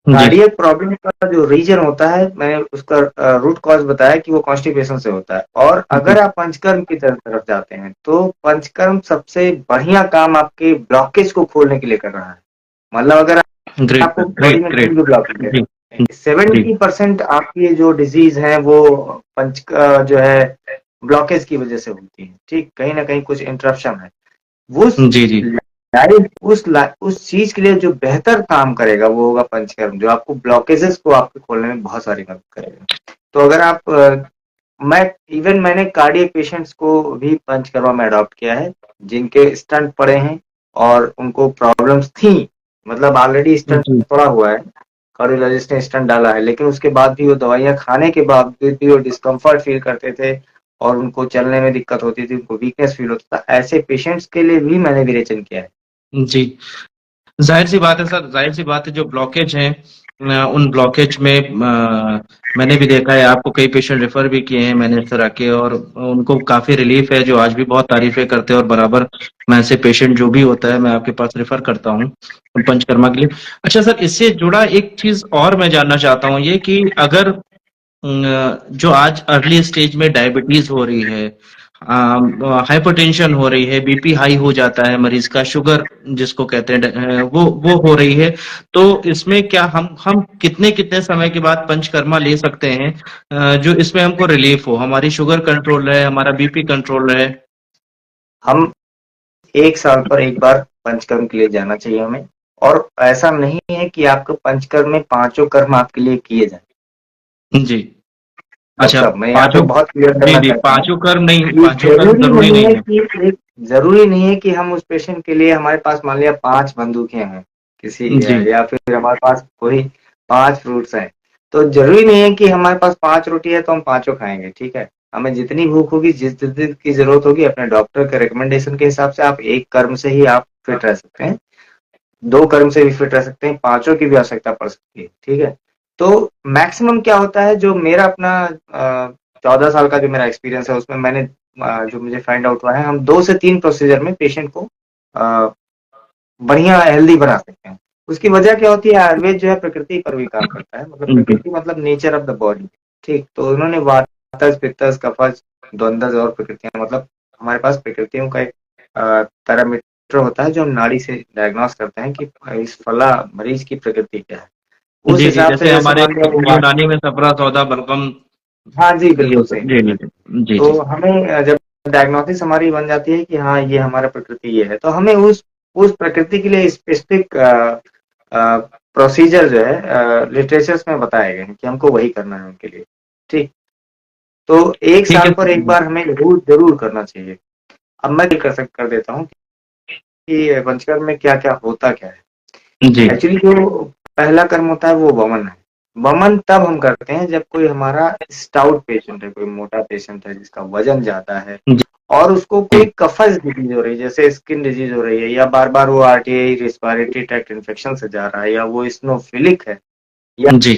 जी कार्डियक प्रॉब्लम का जो रीजन होता है मैंने उसका रूट कॉज बताया कि वो कॉन्स्टिपेशन से होता है। और जी अगर आप पंचकर्म की तरफ जाते हैं तो पंचकर्म सबसे बढ़िया काम आपके ब्लॉकेज को खोलने के लिए कर रहा है। मतलब अगर ग्रेट आपको सर, बॉडी ग्रेट में कोई ग्रेट। भी ब्लॉकेज है, जी जी 70% आपकी जो डिजीज है वो जो है ब्लॉकेज की वजह से होती है। ठीक, कहीं ना कहीं कुछ इंटरप्शन है। वो जी जी लाइफ उस चीज के लिए जो बेहतर काम करेगा वो होगा पंचकर्म, जो आपको ब्लॉकेजेस को आपके खोलने में बहुत सारी मदद करेगा। तो अगर आप मैंने कार्डियक पेशेंट्स को भी पंचकर्मा में अडॉप्ट किया है जिनके स्टंट पड़े हैं और उनको प्रॉब्लम्स थी। मतलब ऑलरेडी स्टंट जी पड़ा हुआ है, कार्डियोलॉजिस्ट ने स्टंट डाला है, लेकिन उसके बाद भी वो दवाइयां खाने के बावजूद भी वो डिस्कम्फर्ट फील करते थे और उनको चलने में दिक्कत होती थी, उनको वीकनेस फील होता था। ऐसे पेशेंट्स के लिए भी मैंने विरेचन किया है। जी। जाहिर सी बात है सर, जाहिर सी बात है, जो ब्लॉकेज हैं उन ब्लॉकेज में मैंने भी देखा है, आपको कई पेशेंट रेफर भी किए हैं मैंने इस तरह के, और उनको काफी रिलीफ है, जो आज भी बहुत तारीफें करते हैं, और बराबर मैं ऐसे पेशेंट जो भी होता है मैं आपके पास रेफर करता हूँ पंचकर्मा के लिए। अच्छा सर, इससे जुड़ा एक चीज और मैं जानना चाहता हूँ, ये कि अगर जो आज अर्ली स्टेज में डायबिटीज हो रही है, हाइपरटेंशन हो रही है, बीपी हाई हो जाता है मरीज का, शुगर जिसको कहते हैं वो हो रही है, तो इसमें क्या हम कितने कितने समय के बाद पंचकर्मा ले सकते हैं जो इसमें हमको रिलीफ हो, हमारी शुगर कंट्रोल रहे, हमारा बीपी कंट्रोल रहे? हम 1 साल पर एक बार पंचकर्म के लिए जाना चाहिए हमें। और ऐसा नहीं है कि आपको पंचकर्म में पांचों कर्म आपके लिए किए जाए। जी। डॉक्टर अच्छा, साहब, मैं यहाँ पे पांचों। बहुत क्लियर जी करना जी, चाहता हूँ पांचों कर्म नहीं, कि पांचों कर्म जरूरी नहीं है। जरूरी नहीं है कि हम उस पेशेंट के लिए हमारे पास मान लिया 5 बंदूकें हैं किसी जी या फिर हमारे पास कोई 5 फ्रूट्स हैं, तो जरूरी नहीं है कि हमारे पास 5 रोटी है तो हम पांचों खाएंगे। ठीक है, हमें जितनी भूख होगी, जिस जितनी की जरूरत होगी, अपने डॉक्टर के रिकमेंडेशन के हिसाब से आप एक कर्म से ही आप फिट रह सकते हैं, 2 कर्म से भी फिट रह सकते हैं, पांचों की भी आवश्यकता पड़ सकती है। ठीक है, तो मैक्सिमम क्या होता है, जो मेरा अपना 14 साल का जो मेरा एक्सपीरियंस है उसमें मैंने जो मुझे फाइंड आउट हुआ है, हम 2 से 3 प्रोसीजर में पेशेंट को अ, बढ़िया हेल्दी बना सकते हैं। उसकी वजह क्या होती है, आयुर्वेद जो है प्रकृति पर भी काम करता है, मतलब जी प्रकृति मतलब नेचर ऑफ द बॉडी। ठीक, तो उन्होंने वातज पित्तज कफज द्वंद्वज और प्रकृतियां, मतलब हमारे पास प्रकृतियों का एक पैरामीटर होता है जो हम नाड़ी से डायग्नोस करते हैं कि इस फला मरीज की प्रकृति क्या है। उस जी जी, हिसाब से जैसे जैसे हमारे मान लिया वो यूनानी में सपरा सौदा बलगम। हाँ जी, ये बिल्कुल होता सही। है। जी जी जी तो जी हमें जब डायग्नोसिस हमारी बन जाती है कि हाँ ये हमारा प्रकृति ये है, तो हमें उस प्रकृति के लिए स्पेसिफिक प्रोसीजर जो है लिटरेचर्स में बताए गए हैं कि हमको वही करना है उनके लिए। ठीक, तो एक ठीक साल है पर एक सर। बार हमें जरूर जरूर करना चाहिए। अब मैं कर देता हूँ कि पंचकर्म में क्या क्या होता क्या है। जी एक्चुअली जो पहला कर्म होता है वो वमन है। वमन तब हम करते हैं जब कोई हमारा स्टाउट पेशेंट है, कोई मोटा पेशेंट है जिसका वजन ज्यादा है जी और उसको कोई कफज डिजीज हो रही है, जैसे स्किन डिजीज हो रही है, या बार बार वो आरटीआई रेस्पिरेटरी ट्रैक्ट इन्फेक्शन से जा रहा है, या वो स्नोफिलिक है, या जी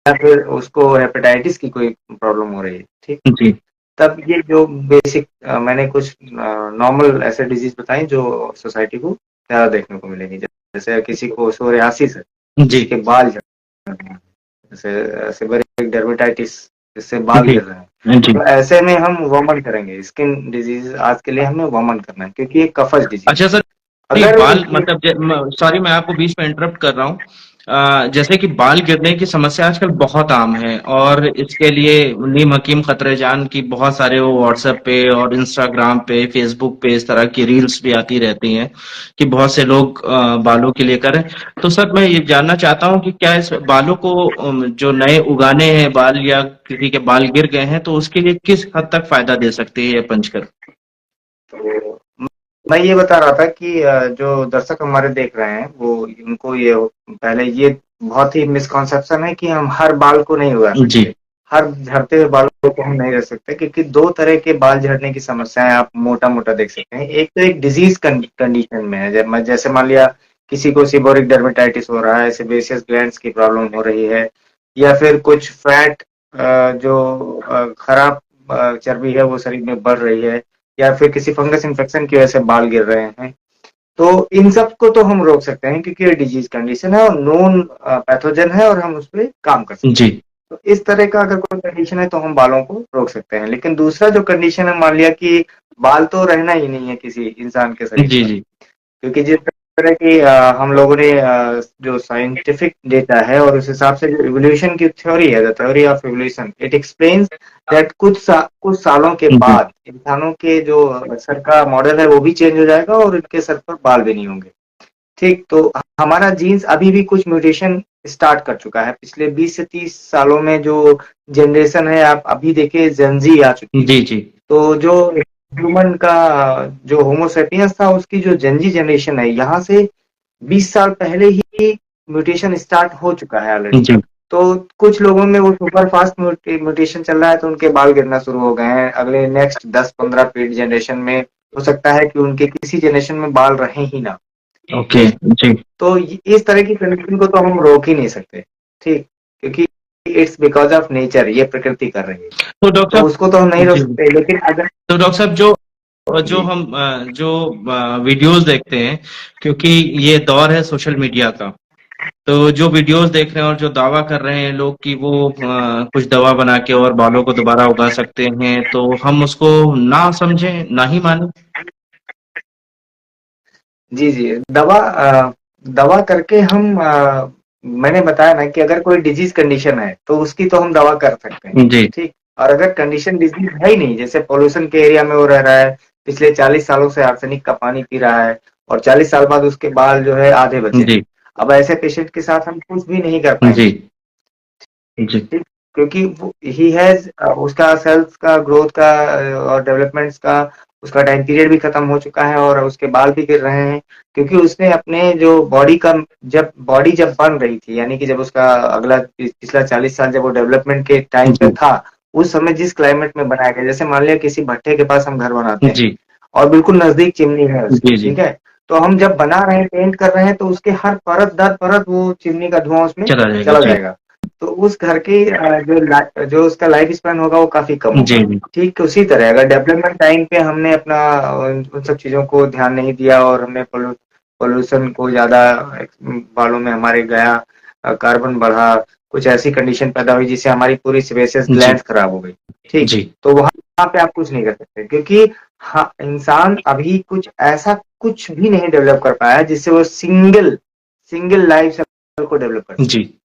फिर उसको हेपेटाइटिस की कोई प्रॉब्लम हो रही है। ठीक, जी तब ये जो बेसिक मैंने कुछ नॉर्मल ऐसे डिजीज बताई जो सोसाइटी को ज्यादा देखने को मिलेंगी, जैसे किसी को सोरियासिस है, जी किसी के बाल झड़ रहे हैं, जैसे सेबोरिक डर्मेटाइटिस जिससे बाल जी गिर रहे हैं। जी। तो ऐसे में हम वमन करेंगे, स्किन डिजीज आज के लिए हमें वमन करना है क्योंकि ये कफज डिजीज अच्छा है। सर, ये अगर बाल इसकी मतलब, सॉरी मैं आपको बीच में इंटरप्ट कर रहा हूँ। जैसे कि बाल गिरने की समस्या आजकल बहुत आम है, और इसके लिए नीम हकीम खतरे जान की बहुत सारे वो व्हाट्सएप पे और इंस्टाग्राम पे फेसबुक पे इस तरह की रील्स भी आती रहती हैं कि बहुत से लोग बालों के लिए करें। तो सर मैं ये जानना चाहता हूँ कि क्या इस बालों को जो नए उगाने हैं बाल, या किसी के बाल गिर गए हैं, तो उसके लिए किस हद तक फायदा दे सकती है ये पंचकर? तो मैं ये बता रहा था कि जो दर्शक हमारे देख रहे हैं वो उनको ये पहले ये बहुत ही मिसकॉन्सेप्शन है कि हम हर बाल को नहीं उगा जी सकते, हर झड़ते हुए बालों को हम नहीं रख सकते, क्योंकि दो तरह के बाल झड़ने की समस्याएं आप मोटा मोटा देख सकते हैं। एक तो एक डिजीज कंडीशन में है, जैसे मान लिया किसी को सीबोरिक डर्मेटाइटिस हो रहा है, सेबेसियस ग्लैंड्स की प्रॉब्लम हो रही है, या फिर कुछ फैट जो खराब चर्बी है वो शरीर में बढ़ रही है, या फिर किसी फंगस इन्फेक्शन की वजह से बाल गिर रहे हैं। तो इन सब को तो हम रोक सकते हैं क्योंकि ये डिजीज कंडीशन है और नोन पैथोजन है और हम उस पर काम कर सकते जी हैं। तो इस तरह का अगर कोई कंडीशन है तो हम बालों को रोक सकते हैं। लेकिन दूसरा जो कंडीशन है, मान लिया कि बाल तो रहना ही नहीं है किसी इंसान के शरीर जी पर, जी क्योंकि जिस तरह की हम लोगों ने जो साइंटिफिक डेटा है और उस हिसाब से जो इवोल्यूशन की थ्योरी है, the theory of evolution, it explains that कुछ सालों के जी बाद इंसानों के जो सर का मॉडल है वो भी चेंज हो जाएगा और इनके सर पर बाल भी नहीं होंगे। ठीक, तो हमारा जीन्स अभी भी कुछ म्यूटेशन स्टार्ट कर चुका है। पिछले 20 से 30 सालों में जो जनरेशन है, आप अभी देखिए जेनजी आ चुकी है। जी जी तो जो ह्यूमन का जो होमोसेपियंस था उसकी जो जनजी जनरेशन है, यहाँ से 20 साल पहले ही म्यूटेशन स्टार्ट हो चुका है ऑलरेडी। जी तो कुछ लोगों में वो सुपर फास्ट म्यूटेशन चल रहा है तो उनके बाल गिरना शुरू हो गए हैं। अगले नेक्स्ट 10-15 पीढ़ी जनरेशन में हो सकता है कि उनके किसी जनरेशन में बाल रहे ही ना। ओके जी। तो इस तरह की कंडीशन को तो हम रोक ही नहीं सकते, ठीक, क्योंकि इट्स बिकॉज ऑफ नेचर, ये प्रकृति कर रही है, तो डॉक्टर तो उसको तो हम नहीं साहब रोक जी, सकते। लेकिन अगर तो डॉक्टर साहब जो जो जी हम जो वीडियोस देखते हैं, क्योंकि ये दौर है सोशल मीडिया का, तो जो वीडियोस देख रहे हैं और जो दावा कर रहे हैं लोग कि वो कुछ दवा बना के और बालों को दोबारा उगा सकते हैं, तो हम उसको ना समझें, ना ही माने? जी जी, दवा करके हम मैंने बताया ना कि अगर कोई डिजीज कंडीशन है तो उसकी तो हम दवा कर सकते हैं, जी ठीक। और अगर कंडीशन डिजीज है ही नहीं, जैसे पोल्यूशन के एरिया में वो रह रहा है, पिछले 40 सालों से आर्सेनिक का पानी पी रहा है और 40 साल बाद उसके बाल जो है आधे बचे हैं, जी अब ऐसे पेशेंट के साथ हम कुछ भी नहीं कर जी पाएंगे, जी ठीक, क्योंकि ही हैज उसका सेल्स का ग्रोथ का और डेवलपमेंट्स का उसका टाइम पीरियड भी खत्म हो चुका है और उसके बाल भी गिर रहे हैं, क्योंकि उसने अपने जो बॉडी का जब बन रही थी, यानी कि जब उसका अगला पिछला 40 साल जब वो डेवलपमेंट के टाइम पे जी था, उस समय जिस क्लाइमेट में बनाया गया, जैसे मान लिया किसी भट्टे के पास हम घर बनाते हैं जी और बिल्कुल नजदीक चिमनी है उसके, जी जी ठीक है, तो हम जब बना रहे हैं, पेंट कर रहे हैं, तो उसके हर परत दर परत वो चिमनी का धुआं उसमें चला जाएगा चला जी जाएगा। तो उस घर की जो उसका लाइफ स्पैन होगा वो काफी कम जी होगा। जी ठीक उसी तरह अगर डेवलपमेंट टाइम पे हमने अपना उन सब चीजों को ध्यान नहीं दिया और हमने पोल्यूशन को ज्यादा बालों में हमारे गया, कार्बन बढ़ा, कुछ ऐसी कंडीशन पैदा हुई जिससे हमारी पूरी सेबेसियस जी ग्लैंड खराब हो गई, ठीक, जी तो वहां पे आप कुछ नहीं कर सकते, क्योंकि हाँ, इंसान अभी कुछ ऐसा कुछ भी नहीं डेवलप कर पाया है जिससे वो सिंगल सिंगल लाइफ साइकिल को डेवलप कर जी सके,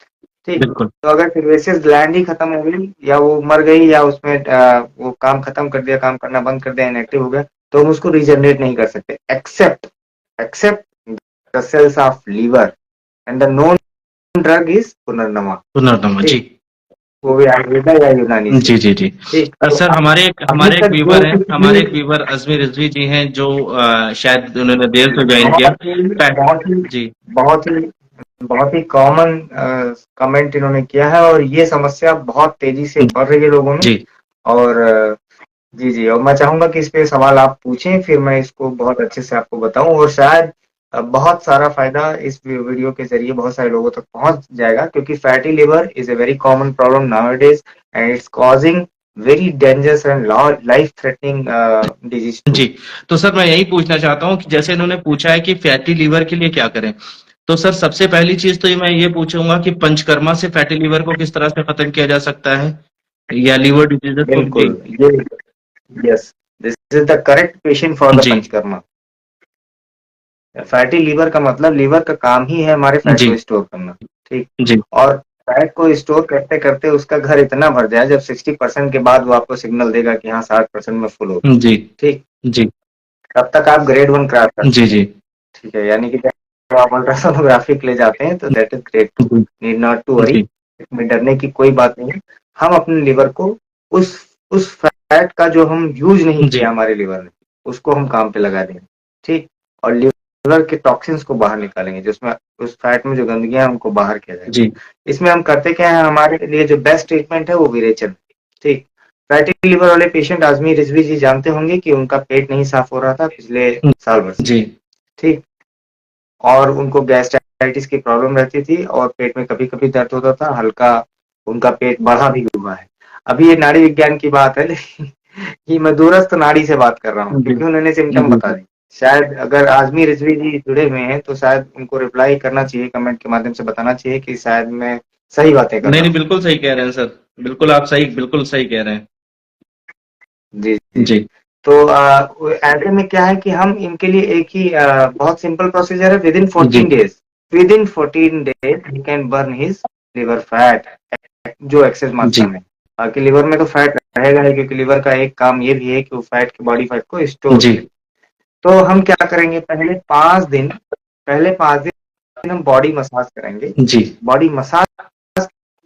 ठीक। बिल्कुल तो अगर सिल्वेस्टियस ग्लैंड ही खत्म हो गई या वो मर गई या उसमें वो काम खत्म कर दिया, काम करना बंद कर दिया, इनएक्टिव हो गया, तो हम उसको रीजनरेट नहीं कर सकते, except except the cells of liver and the known drug is punarnava, punarnava जी ठीक, वो भी आयुर्वेदा या यूनानी से, जी जी जी। ठीक। तो सर अभी हमारे एक तक जो व्यूवर हैं, कुछ भी हमारे एक व्यूवर अजमेर रिजवी जी हैं, जो शायद उन्होंने देर से ज्वाइन किया। बहुत ही बहुत ही जी बहुत ही बहुत ही कॉमन कमेंट इन्होंने किया है और ये समस्या बहुत तेजी से बढ़ रही है लोगों में। जी और जी जी, और मैं चाहूंगा कि इस पे सवाल आप पूछें, फिर मैं इसको बहुत अच्छे से आपको बताऊं और शायद बहुत सारा फायदा इस वीडियो के जरिए बहुत सारे लोगों तक पहुंच जाएगा, क्योंकि fatty liver is a very common problem nowadays and it's causing very dangerous and life threatening disease जी। टू। तो सर मैं यही पूछना चाहता हूँ कि जैसे इन्होंने पूछा है कि फैटी लीवर के लिए क्या करें, तो सर सबसे पहली चीज तो मैं ये पूछूंगा कि पंचकर्मा से फैटी लीवर को किस तरह से खत्म किया जा सकता है? या लीवर डिजीज है तो जी। बिल्कुल, ये yes, this is the correct patient for the जी पंचकर्मा। फैटी लीवर का मतलब लीवर का काम ही है हमारे फैट जी को स्टोर करना, ठीक। जी और फैट को स्टोर करते करते उसका घर इतना भर जाए, जब 60% के बाद वो आपको सिग्नल देगा कि हाँ 60% में फुल हो, जी ठीक। जी तब तक आप ग्रेड 1 क्रैश कर जी सकते जी हैं, ठीक है। यानी कि जब आप अल्ट्रासोनोग्राफी के लिए जाते हैं तो that is grade 2, need not to worry, जी इसमें डरने की कोई बात नहीं है। हम अपने लिवर को उस फैट का जो हम यूज नहीं जी किया हमारे लिवर ने, उसको हम काम पे लगा देंगे, ठीक। और लिवर के टॉक्सिन्स को बाहर निकालेंगे, जिसमें उस फैट में जो गंदगी है उनको बाहर किया जाएगा। जी इसमें हम करते क्या है, हमारे लिए जो बेस्ट ट्रीटमेंट है वो विरेचन, ठीक। फैटी लिवर वाले पेशेंट आजमी रिजवी जी जानते होंगे कि उनका पेट नहीं साफ हो रहा था पिछले साल भर से, जी ठीक। और उनको गैस्ट्राइटिस की प्रॉब्लम रहती थी और पेट में कभी कभी दर्द होता था, हल्का उनका पेट बढ़ा भी हुआ है। अभी ये नाड़ी विज्ञान की बात है, लेकिन ये मैं दूरस्थ नाड़ी से बात कर रहा हूँ जी क्योंकि उन्होंने सिम्टम जी बता दी। शायद अगर आजमी रिजवी जी जुड़े हुए हैं तो शायद उनको रिप्लाई करना चाहिए, कमेंट के माध्यम से बताना चाहिए कि शायद मैं सही बातें कर नहीं रहा नहीं, हूँ। बिल्कुल सही कह रहे हैं सर। बिल्कुल आप सही, बिल्कुल सही कह रहे हैं। जी जी जी। जी तो ऐसे में क्या है कि हम इनके लिए एक ही बहुत सिंपल प्रोसीजर है, विद इन जी 14 days, within 14 days he can burn his liver fat, जो एक्सेस मात्रा जी में। बाकी लिवर में तो फैट रहेगा ही, क्योंकि लिवर का एक काम ये भी है कि वो फैट की बॉडी फैट को स्टोर जी करे। तो हम क्या करेंगे, पहले 5 दिन हम बॉडी मसाज करेंगे। जी बॉडी मसाज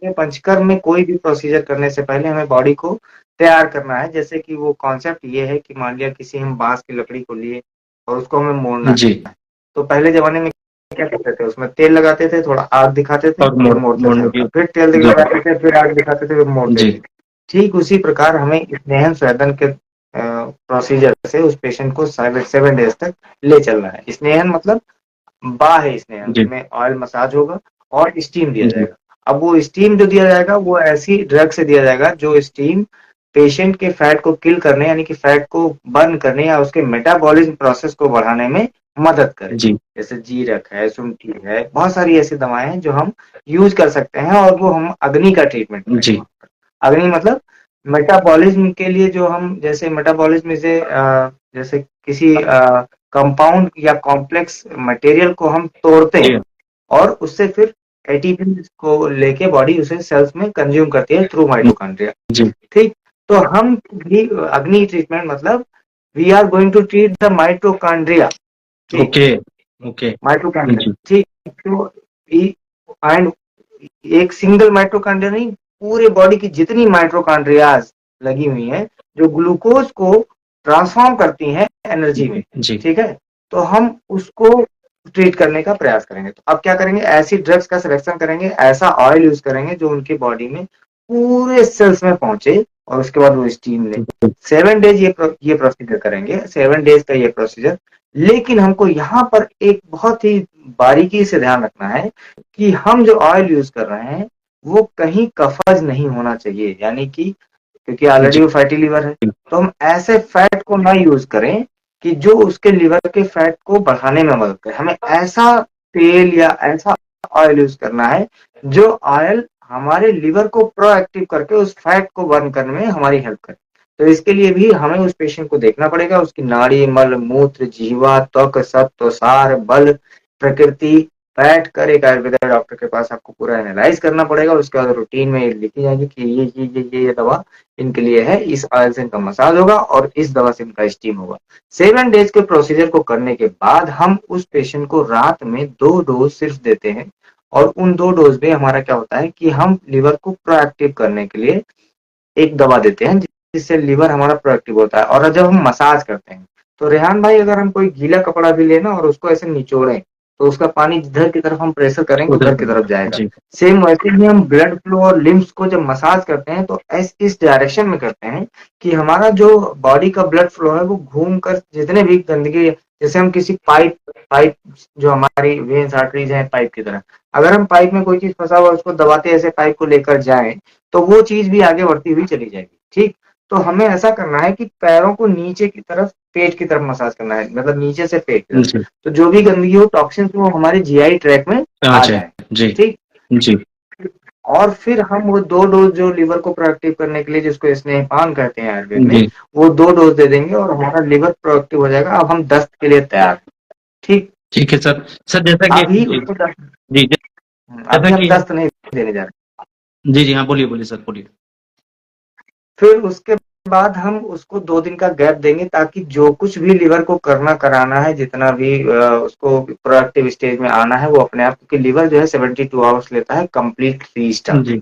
में पंचकर्म में कोई भी प्रोसीजर करने से पहले हमें बॉडी को तैयार करना है। जैसे कि वो कॉन्सेप्ट ये है कि मान लिया किसी हम बांस की लकड़ी को लिए और उसको हमें मोड़ना है, जी तो पहले जमाने में क्या करते थे, उसमें तेल लगाते थे, थोड़ा आग दिखाते थे, और फिर मोड़ते थे मोड़ने हल्का, की। फिर तेल जी लगाते थे, फिर आग दिखाते थे, फिर मोड़ते जी थे। ठीक उसी प्रकार हमें स्नेहन स्वेदन के प्रोसीजर से उस पेशेंट को 7 डेज तक ले चलना है। स्नेहन मतलब बा है स्नेहन, जी उसमें ऑयल मसाज होगा और स्टीम दिया जी जाएगा। अब वो स्टीम जो दिया जाएगा वो ऐसी ड्रग से दिया जाएगा जो स्टीम पेशेंट के फैट को किल करने, यानी कि फैट को बर्न करने या उसके मेटाबॉलिज्म प्रोसेस को बढ़ाने में मदद करे। जी जैसे जीरक है, शुंठी है, बहुत सारी ऐसी दवाएं हैं जो हम यूज कर सकते हैं और वो हम अग्नि का ट्रीटमेंट करेंगे जी वहां पर। अग्नि मतलब मेटाबॉलिज्म के लिए जो हम, जैसे मेटाबॉलिज्म से जैसे किसी कंपाउंड या कॉम्प्लेक्स मटेरियल को हम तोड़ते जी हैं और उससे फिर एटीपी को लेके बॉडी उसे सेल्स में कंज्यूम करती है थ्रू माइटोकॉन्ड्रिया, जी ठीक। तो हम भी अग्नि ट्रीटमेंट मतलब we are going to treat the mitochondria, ठीक। ओके ओके माइटोकॉन्ड्रिया, जी ठीक। तो एंड एक सिंगल माइटोकॉन्ड्रिया नहीं, पूरे बॉडी की जितनी माइटोकॉन्ड्रियाज लगी हुई हैं जो ग्लूकोज को ट्रांसफॉर्म करती हैं एनर्जी में, जी ठीक है। तो हम उसको ट्रीट करने का प्रयास करेंगे। तो अब क्या करेंगे, ऐसी ड्रग्स का सिलेक्शन करेंगे, ऐसा ऑयल यूज करेंगे जो उनकी बॉडी में पूरे सेल्स में पहुंचे और उसके बाद वो स्टीम ले। 7 डेज ये प्रोसीजर करेंगे, 7 डेज का ये प्रोसीजर। लेकिन हमको यहाँ पर एक बहुत ही बारीकी से ध्यान रखना है कि हम जो ऑयल यूज कर रहे हैं वो कहीं कफज नहीं होना चाहिए, यानी कि क्योंकि ऑलरेडी जी वो फैटी लिवर है, तो हम ऐसे फैट को ना यूज करें कि जो उसके लिवर के फैट को बढ़ाने में मदद करे। हमें ऐसा तेल या ऐसा ऑयल यूज करना है जो ऑयल हमारे लिवर को प्रोएक्टिव करके उस फैट को बर्न करने में हमारी हेल्प करे। तो इसके लिए भी हमें उस पेशेंट को देखना पड़ेगा, उसकी नाड़ी, मल, मूत्र, जीवा, त्वक, सत्व, सार, बल, प्रकृति, बैठ कर एक आयुर्वेदा डॉक्टर के पास आपको पूरा एनालाइज करना पड़ेगा। उसके बाद रूटीन में लिखी जाएगी कि ये दवा इनके लिए है, इस ऑयल से इनका मसाज होगा और इस दवा से इनका स्टीम होगा। 7 डेज के प्रोसीजर को करने के बाद हम उस पेशेंट को रात में 2 डोज सिर्फ देते हैं। और उन 2 डोज में हमारा क्या होता है कि हम लिवर को प्रोएक्टिव करने के लिए एक दवा देते हैं जिससे लिवर हमारा प्रोएक्टिव होता है। और जब हम मसाज करते हैं तो रेहान भाई, अगर हम कोई गीला कपड़ा भी लेना और उसको ऐसे निचोड़ें तो उसका पानी जिधर की तरफ हम प्रेशर करेंगे उधर उधर की तरफ जाएगा। जी सेम वैसे ही हम ब्लड फ्लो और लिम्स को जब मसाज करते हैं तो इस डायरेक्शन में करते हैं कि हमारा जो बॉडी का ब्लड फ्लो है वो घूम कर जितने भी गंदगी, जैसे हम किसी पाइप पाइप जो हमारी वेन्स आर्टरीज हैं पाइप की तरह, अगर हम पाइप में कोई चीज फंसा हुआ उसको दबाते ऐसे पाइप को लेकर जाएं तो वो चीज भी आगे बढ़ती हुई चली जाएगी, ठीक। तो हमें ऐसा करना है कि पैरों को नीचे की तरफ, पेट की तरफ मसाज करना है, मतलब नीचे से पेट की तरफ। जी तो जो भी गंदगी हो, टॉक्सिन्स वो हमारे जीआई ट्रैक में आ आ जाए जाए, जी ठीक। जी और फिर हम वो 2 डोज जो लिवर को प्रोएक्टिव करने के लिए, जिसको स्नेहपान कहते हैं आयुर्वेद में, जी वो 2 डोज दे देंगे और हमारा लिवर प्रोएक्टिव हो जाएगा। अब हम दस्त के लिए तैयार हैं। ठीक। ठीक है सर। सर जैसा कि अभी जी उसको दस्त, जी अभी जैसा हम कि दस्त नहीं देने जा रहे। जी जी हाँ, बोलिए बोलिए सर, बोलिए। फिर उसके बाद हम उसको 2 दिन का गैप देंगे, ताकि जो कुछ भी लिवर को करना कराना है, जितना भी उसको प्रोएक्टिव स्टेज में आना है, वो अपने आप, क्योंकि लिवर जो है 72 आवर्स लेता है कंप्लीट रीस्टार्ट। जी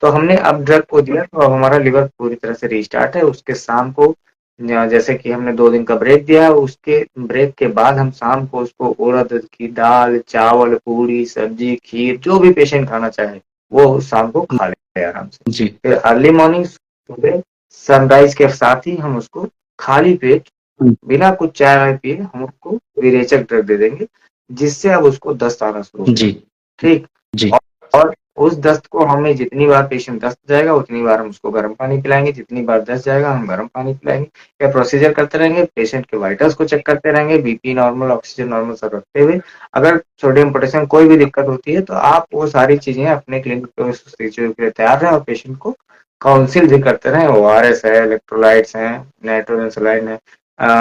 तो हमने अब ड्रग को दिया, तो अब हमारा लिवर पूरी तरह से रीस्टार्ट है। उसके शाम को जैसे कि हमने 2 दिन का ब्रेक दिया, उसके ब्रेक के बाद हम शाम को उसको उड़द की दाल, चावल, पूरी, सब्जी, खीर, जो भी पेशेंट खाना चाहे वो शाम को खा ले आराम से। जी फिर अर्ली मॉर्निंग सुबह सनराइज के साथ ही हम उसको खाली पेट, बिना कुछ चाय वाय पिए, हम उसको विरेचक ड्रग दे देंगे, जिससे अब उसको दस्त आना शुरू हो जी जाएगा। ठीक। जी और उस दस्त को हमें जितनी बार पेशेंट दस्त जाएगा उतनी बार हम उसको गर्म पानी पिलाएंगे, जितनी बार दस्त जाएगा हम गर्म पानी पिलाएंगे। या प्रोसीजर करते रहेंगे, पेशेंट के वाइटल्स को चेक करते रहेंगे, बीपी नॉर्मल, ऑक्सीजन नॉर्मल सब रखते हुए। अगर सोडियम पोटेशियम कोई भी दिक्कत होती है, तो आप वो सारी चीजें अपने क्लिनिक पे उस चीजों के लिए तैयार रहें, और पेशेंट को काउंसिल भी करते रहें। ORS है, इलेक्ट्रोलाइट्स हैं, नाइट्रोजन सलाइन है,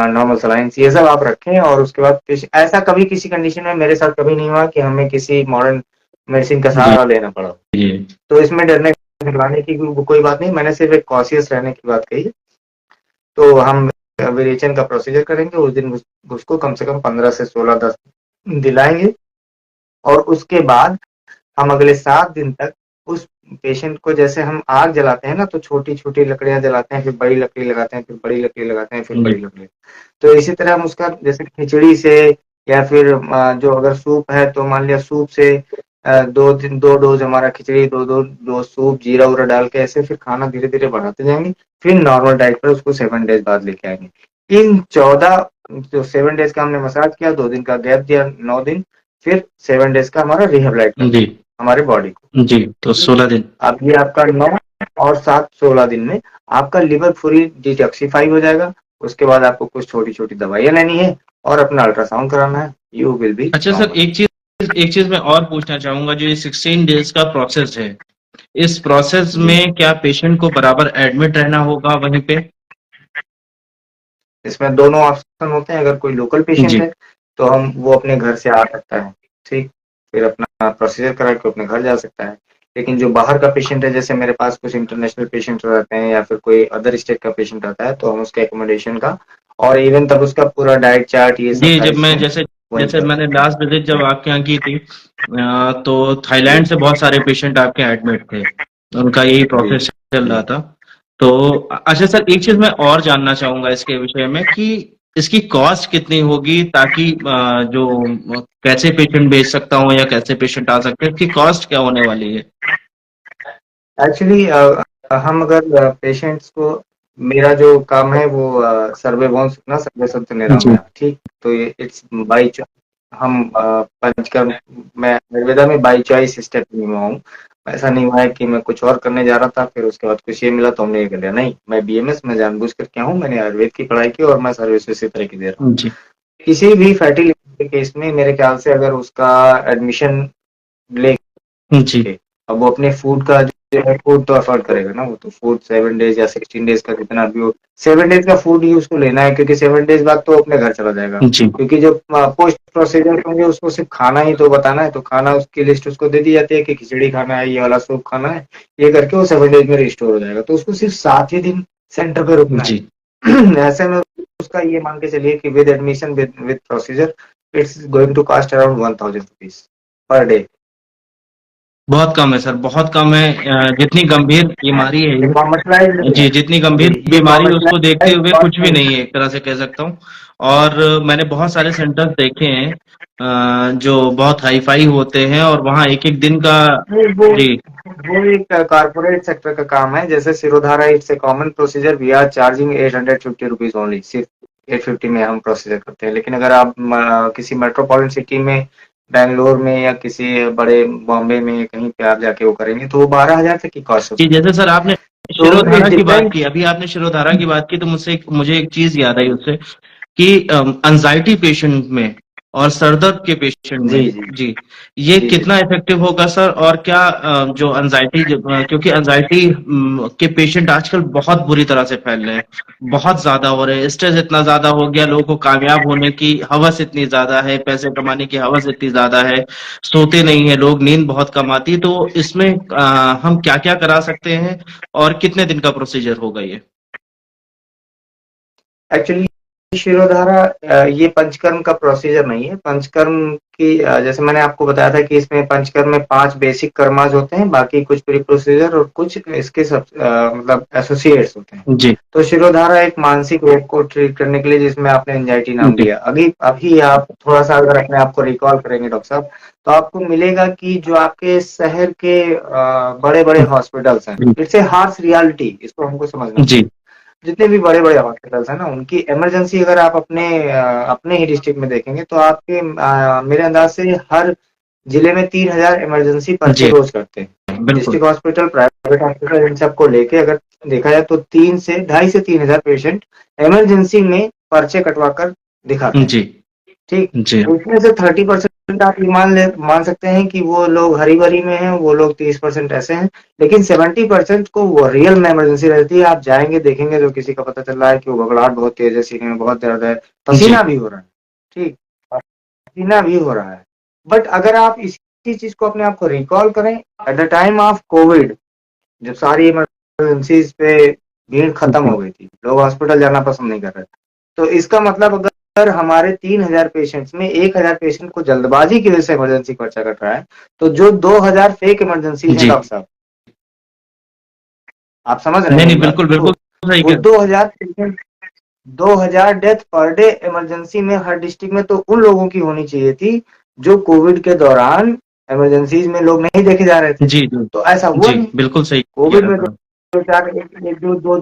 नॉर्मल सलाइन्स, ये सब आप रखें। और उसके बाद ऐसा कभी किसी कंडीशन में मेरे साथ कभी नहीं हुआ कि हमें किसी मॉडर्न मेडिसिन का जी सहारा लेना पड़ा। जी तो इसमें डरने घबराने की कोई बात नहीं, मैंने सिर्फ एक कॉशियस रहने की बात कही। तो हम वेरिएशन का प्रोसीजर करेंगे उस दिन, उसको कम से कम 15 से 16 दस्त दिलाएंगे। और उसके बाद हम अगले 7 दिन तक उस पेशेंट को, जैसे हम आग जलाते हैं ना, तो छोटी छोटी लकड़ियां जलाते हैं, फिर बड़ी लकड़ी लगाते हैं, फिर बड़ी लकड़ी लगाते हैं, फिर जी बड़ी लकड़ी। तो इसी तरह हम उसका, जैसे खिचड़ी से, या फिर जो अगर सूप है तो मान लिया सूप से 2 डोज हमारा खिचड़ी, दो दो डोज सूप, जीरा उरा डाल के, ऐसे फिर खाना धीरे धीरे बढ़ाते जाएंगे। फिर नॉर्मल डाइट पर उसको 7 डेज बाद लेके आएंगे। इन 14 जो 7 डेज का हमने मसाज किया, 2 दिन का गैप दिया, 9 दिन, फिर 7 डेज का हमारा रिहेबिलाइट करना जी है हमारे बॉडी को। जी तो ठीक। 16 दिन। अब ये आपका 9 और 7, 16 दिन में आपका लिवर पूरी डिटॉक्सिफाई हो जाएगा। उसके बाद आपको कुछ छोटी छोटी दवाइयां लेनी है और अपना अल्ट्रासाउंड कराना है। यू विल बी अच्छा सर, नॉर्मल। एक चीज मैं और पूछना चाहूंगा। जो ये 16 डेज का प्रोसेस है, इस प्रोसेस जी, में क्या पेशेंट को बराबर एडमिट रहना होगा वहीं पे? इसमें दोनों ऑप्शन होते हैं। अगर कोई लोकल पेशेंट जी है तो हम वो अपने घर से आ सकता है। ठीक। फिर अपना प्रोसीजर करा के अपने घर जा सकता है। लेकिन जो बाहर का पेशेंट है, जैसे मेरे पास कुछ इंटरनेशनल पेशेंट रहते हैं या फिर कोई अदर स्टेट का पेशेंट आता है, तो हम उसके एकोमोडेशन का और इवन तब उसका पूरा डाइट चार्ट, ये सब जी, जब सारी मैं चीजें जैसे वहीं जैसे कर मैंने सकते हैं। लास्ट विजिट जब आपके यहाँ की थी, तो जी थाईलैंड से बहुत सारे पेशेंट आपके एडमिट थे। उनका यही जी प्रोसेस चल जी। रहा था। तो अच्छा सर, एक चीज मैं और जानना चाहूंगा इसके विषय में कि इसकी कॉस्ट कितनी होगी, ताकि कैसे पेशेंट भेज सकता हूँ या कैसे पेशेंट आ सकते हैं, इसकी कॉस्ट क्या होने वाली है? एक्चुअली हम अगर पेशेंट्स को, मेरा जो काम है वो सर्वे भवन सुनना, सर्वे संत जी निरामया। ठीक। तो ये इट्स बाई, हम पंचकर्म, मैं आयुर्वेदा में बाई चॉइस स्टेप नहीं हुआ हूँ। ऐसा नहीं हुआ है कि मैं कुछ और करने जा रहा था, फिर उसके बाद कुछ ये मिला तो हमने ये कर लिया। नहीं, मैं BMS में जानबूझ कर क्या हूँ, मैंने आयुर्वेद की पढ़ाई की और मैं सर्विस इसी तरह की दे रहा हूँ। जी किसी भी फैटी लिवर के केस में मेरे ख्याल से अगर उसका एडमिशन ले जी के, अब वो अपने फूड का जो है, फूड तो अफोर्ड करेगा ना, वो तो फूड 7 डेज या 16 डेज का कितना भी हो, 7 डेज का फूड ही उसको लेना है, क्योंकि 7 डेज बाद तो अपने घर चला जाएगा। जी क्योंकि जो पोस्ट प्रोसीजर होंगे उसको सिर्फ खाना ही तो बताना है, तो खाना उसकी लिस्ट उसको दे दी जाती है कि खिचड़ी खाना है, ये वाला सूप खाना है, ये करके वो 7 डेज में रिस्टोर हो जाएगा। तो उसको सिर्फ 7 ही दिन सेंटर पे रुकना जी है। ऐसे में उसका ये मान के चलिए कि with admission, with procedure, it's going to cost around 1000 rupees per day. बहुत कम है सर, बहुत कम है। जितनी गंभीर बीमारी है ये ये, कॉमर्शलाइज नहीं जी है। जितनी जी, गंभीर ये बीमारी है उसको देखते कॉमर्शलाइज हुए कॉस्ट कुछ भी नहीं नहीं है। है, एक तरह से कह सकता हूँ। और मैंने बहुत सारे सेंटर्स देखे हैं जो बहुत हाई फाई होते हैं, और वहाँ एक एक दिन का। नहीं, वो जी वो एक कारपोरेट सेक्टर का काम है। जैसे shirodhara, it's a common procedure, we are charging 850 rupees only, सिर्फ 850 में हम प्रोसीजर करते हैं। लेकिन अगर आप किसी मेट्रोपॉलिटन सिटी में, बैंगलोर में या किसी बड़े बॉम्बे में कहीं पे आप जाके वो करेंगे, तो वो 12,000 तक की कॉस्ट हो जी, सकती जैसे है। सर आपने तो शिरोधारा इट की बात डिपेंड। की, अभी आपने शिरोधारा की बात की, तो मुझे एक चीज याद आई उससे कि एंजाइटी पेशेंट में और सर दर्द के पेशेंट जी में जी जी, ये जी जी कितना इफेक्टिव होगा सर? और क्या जो एंजाइटी, क्योंकि एंजाइटी के पेशेंट आजकल बहुत बुरी तरह से फैल रहे हैं, बहुत ज्यादा हो रहे हैं, स्ट्रेस इतना ज्यादा हो गया, लोगों को कामयाब होने की हवस इतनी ज्यादा है, पैसे कमाने की हवस इतनी ज्यादा है, सोते नहीं है लोग, नींद बहुत कम आती है, तो इसमें हम क्या क्या करा सकते हैं और कितने दिन का प्रोसीजर होगा ये? एक्चुअली शिरोधारा ये पंचकर्म का प्रोसीजर नहीं है। पंचकर्म की जैसे मैंने आपको बताया था कि इसमें पंचकर्म में 5 बेसिक कर्माज होते हैं, बाकी कुछ प्री प्रोसीजर और कुछ इसके सब मतलब एसोसिएट्स होते हैं। जी तो शिरोधारा एक मानसिक रोग को ट्रीट करने के लिए, जिसमें आपने एंजाइटी नाम जी लिया, अभी अभी आप थोड़ा सा अगर अपने आप को रिकॉल करेंगे डॉक्टर साहब, तो आपको मिलेगा कि जो आपके शहर के बड़े बड़े हॉस्पिटल्स हैं, इट्स ए हार्श रियलिटी, इसको हमको समझना जी पड़ेगा। जितने भी बड़े बड़े हॉस्पिटल्स हैं ना, उनकी इमरजेंसी अगर आप अपने ही डिस्ट्रिक्ट में देखेंगे, तो आपके मेरे अंदाज से हर जिले में 3,000 इमरजेंसी पर्चे जी रोज करते हैं। बिल्कुल डिस्ट्रिक्ट हॉस्पिटल, प्राइवेट हॉस्पिटल, इन सबको लेके अगर देखा जाए तो 2,500 से 3,000 पेशेंट इमरजेंसी में पर्चे कटवा कर दिखाते हैं। जी ठीक। जी उसमें से 30% आप ये मान सकते हैं कि वो लोग हरी भरी में हैं, वो लोग 30% ऐसे हैं, लेकिन 70% को वो रियल में इमरजेंसी रहती है। आप जाएंगे देखेंगे तो किसी का पता चल रहा है कि वो घबराहट बहुत तेज है, सीने में बहुत दर्द है, जी पसीना भी हो रहा है। ठीक। पसीना भी हो रहा है। बट अगर आप इसी चीज को अपने आप को रिकॉल करें, at the time of Covid, जब सारी इमरजेंसीज पे भीड़ खत्म जी हो गई थी, लोग हॉस्पिटल जाना पसंद नहीं कर रहे थे, तो इसका मतलब अगर हमारे 3,000 पेशेंट्स में 1,000 पेशेंट को जल्दबाजी की वजह से इमरजेंसी पर्चा कट रहा है, तो जो 2,000 फेक इमरजेंसी हैं जी डॉक्टर साहब, आप समझ रहे हैं नहीं मेरी नहीं, बात बिल्कुल को? बिल्कुल सही वो कह 2,000 patient, 2,000 death per day emergency में हर डिस्ट्रिक्ट में, तो उन लोगों की होनी चाहिए थी जो कोविड के दौरान इमरजेंसीज में लोग नहीं देखे जा रहे थे। जी जी तो ऐसा हुआ जी नहीं। बिल्कुल सही कह कोविड रहे में हैं आप। दो चार एक दो दो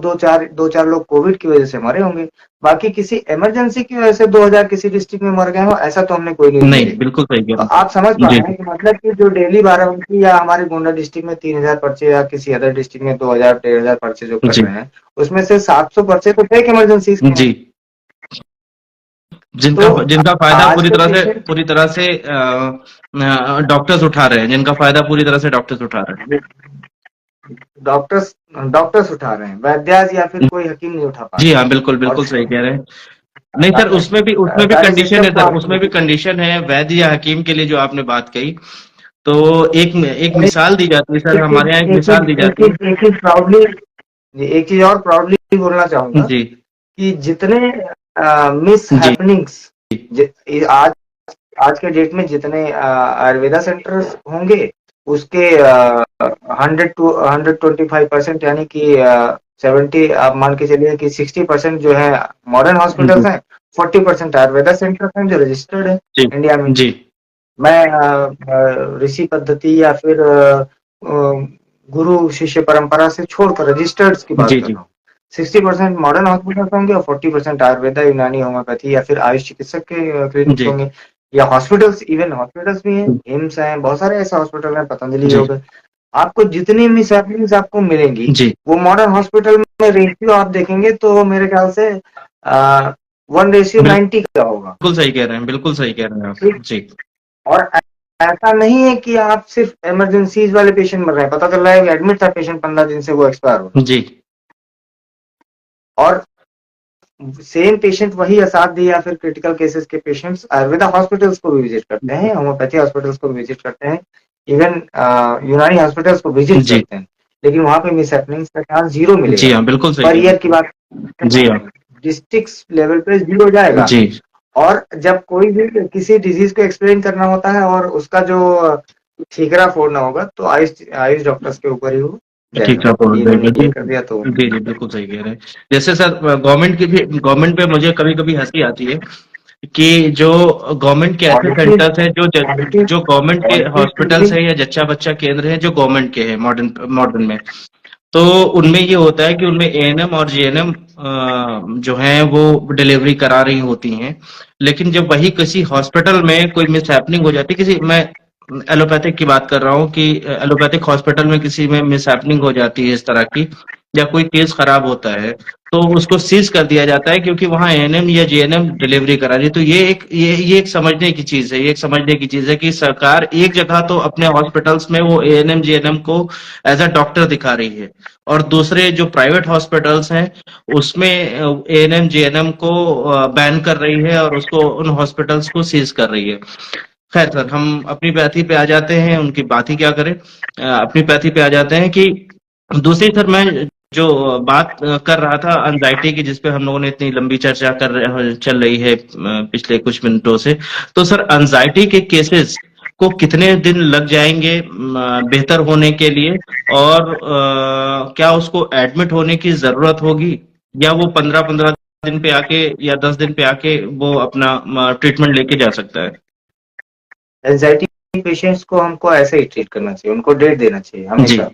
दो चार लोग कोविड की वजह से मरे होंगे, बाकी किसी इमरजेंसी की वजह से 2,000 किसी डिस्ट्रिक्ट में मर गए हो, ऐसा तो हमने कोई न्यूज नहीं नहीं, देखी। बिल्कुल सही कह तो रहे आप समझ हैं। पा जी रहे हैं कि मतलब कि जो डेली बाराबंकी या हमारे गोंडा डिस्ट्रिक्ट में 3,000 पर्चे या किसी अदर डिस्ट्रिक्ट में 2,000 1,500 पर्चे जो कट जी रहे हैं, उसमें से 700 पर्चे तो फेक इमरजेंसीज के जी हैं। तो जिनका जिनका फायदा आज के पेशेंट, पूरी तरह से डॉक्टर्स उठा रहे हैं, जिनका फायदा पूरी तरह से डॉक्टर्स उठा रहे डॉक्टर्स डॉक्टर्स उठा रहे हैं, वैद्याज या फिर हैं। कोई हकीम नहीं उठा पा जी रहे। हाँ, बिल्कुल और बिल्कुल सही कह रहे हैं। नहीं सर, उसमें भी सारे कंडीशन सिस्टम है सर, फास्ट उसमें भी होते कंडीशन है, वैद्य या हकीम के लिए जो आपने बात कही, तो एक हैं। मिसाल दी जाती है सर, एक हमारे यहाँ एक चीज मिसाल दी जाती है। एक चीज प्राउडली, एक चीज और प्राउडली बोलना चाहूंगा जी कि जितने मिस जी हैपनिंग्स आज आज के डेट में जितने आयुर्वेदा सेंटर्स होंगे, उसके 100 to 125%, यानी कि 70, आप मान के चलिए कि 60% जो है मॉडर्न जी हॉस्पिटल्स हैं, 40% आयुर्वेदा सेंटर्स हैं जो रजिस्टर्ड है जी इंडिया में। जी मैं ऋषि पद्धति या फिर गुरु शिष्य परंपरा से छोड़कर रजिस्टर्ड की बात जी कर जी रहा हूँ। 60% मॉडर्न हॉस्पिटल होंगे और 40% आयुर्वेदा, यूनानी, होम्योपैथी या फिर आयुष चिकित्सक के क्लिनिक्स जी होंगे, या हॉस्पिटल्स, इवन हॉस्पिटल्स भी हैं, एम्स हैं, बहुत सारे ऐसे हॉस्पिटल हैं, पतंजलि जी हो गए। आपको जितनी मिस हैपनिंग्स आपको मिलेंगी, जी वो मॉडर्न हॉस्पिटल में रेशियो आप देखेंगे तो मेरे ख्याल से 1:90 का होगा। बिल्कुल सही कह रहे हैं, बिल्कुल सही कह रहे हैं ठीक। आप। जी और ऐसा नहीं है कि आप सिर्फ इमरजेंसीज वाले पेशेंट मर रहे हैं, पता चल रहा है कि एडमिट था पेशेंट 15 दिन से, वो एक्सपायर हो जी गया। और सेम पेशेंट वही असाध्य या फिर क्रिटिकल केसेस के पेशेंट्स आयुर्वेदा हॉस्पिटल्स को भी विजिट करते हैं, होम्योपैथी हॉस्पिटल्स को भी विजिट करते हैं, इवन यूनानी हॉस्पिटल्स को विजिट जी करते हैं, लेकिन वहां पे मिस हैपनिंग्स का चांस जीरो जी मिलेगा। हाँ, बिल्कुल सही पर कह ईयर की रहे बात हैं। जी हाँ डिस्ट्रिक्ट लेवल पे जीरो जाएगा। जी और जब कोई भी किसी डिजीज को एक्सप्लेन करना होता है और उसका जो ठीकरा फोड़ना होगा, तो आयुष आयुष डॉक्टर्स के ऊपर ही वो ठीक जाएगा है, कि इन्होंने ये कर दिया तो। जी जी बिल्कुल सही कह रहे हैं। जैसे सर, गवर्नमेंट पे मुझे कभी कभी हंसी आती है कि जो गवर्नमेंट के ऐसे क्वालिटी सेंटर्स हैं, क्वालिटी जो गवर्नमेंट के क्वालिटी हॉस्पिटल्स फील्डिंग। हैं या जच्चा बच्चा केंद्र हैं जो गवर्नमेंट के हैं, मॉडर्न मॉडर्न में, तो उनमें ये होता है कि उनमें एएनएम और जीएनएम जो हैं वो डिलीवरी करा रही होती हैं, लेकिन जब वही किसी हॉस्पिटल में कोई मिस हैपनिंग हो जाती है, किसी मैं एलोपैथिक की बात कर रहा हूँ कि एलोपैथिक हॉस्पिटल में किसी में मिस हैपनिंग हो जाती है इस तरह की, या कोई केस खराब होता है तो उसको सीज कर दिया जाता है, क्योंकि वहां एएनएम या जेएनएम डिलीवरी करा रही है। तो ये एक समझने की चीज है, ये एक समझने की चीज है कि सरकार एक जगह तो अपने हॉस्पिटल्स में वो एएनएम जेएनएम को एज अ डॉक्टर दिखा रही है, और दूसरे जो प्राइवेट हॉस्पिटल्स हैं उसमें एएनएम जेएनएम को बैन कर रही है और उसको उन हॉस्पिटल्स को सीज कर रही है। खैर सर, हम अपनी पैथी पे आ जाते हैं, उनकी बात ही क्या करें। अपनी पैथी पे आ जाते हैं कि दूसरी सर, मैं जो बात कर रहा था एंजाइटी की, जिसपे हम लोगों ने इतनी लंबी चर्चा चल रही है पिछले कुछ मिनटों से। तो सर, एंजाइटी के केसेस को कितने दिन लग जाएंगे बेहतर होने के लिए, और क्या उसको एडमिट होने की जरूरत होगी, या वो 15-15 दिन पे आके या 10 दिन पे आके वो अपना ट्रीटमेंट लेके जा सकता है? एंजाइटी पेशेंट्स को हमको ऐसे ही ट्रीट करना चाहिए, उनको डेट देना चाहिए जी। हमेशा।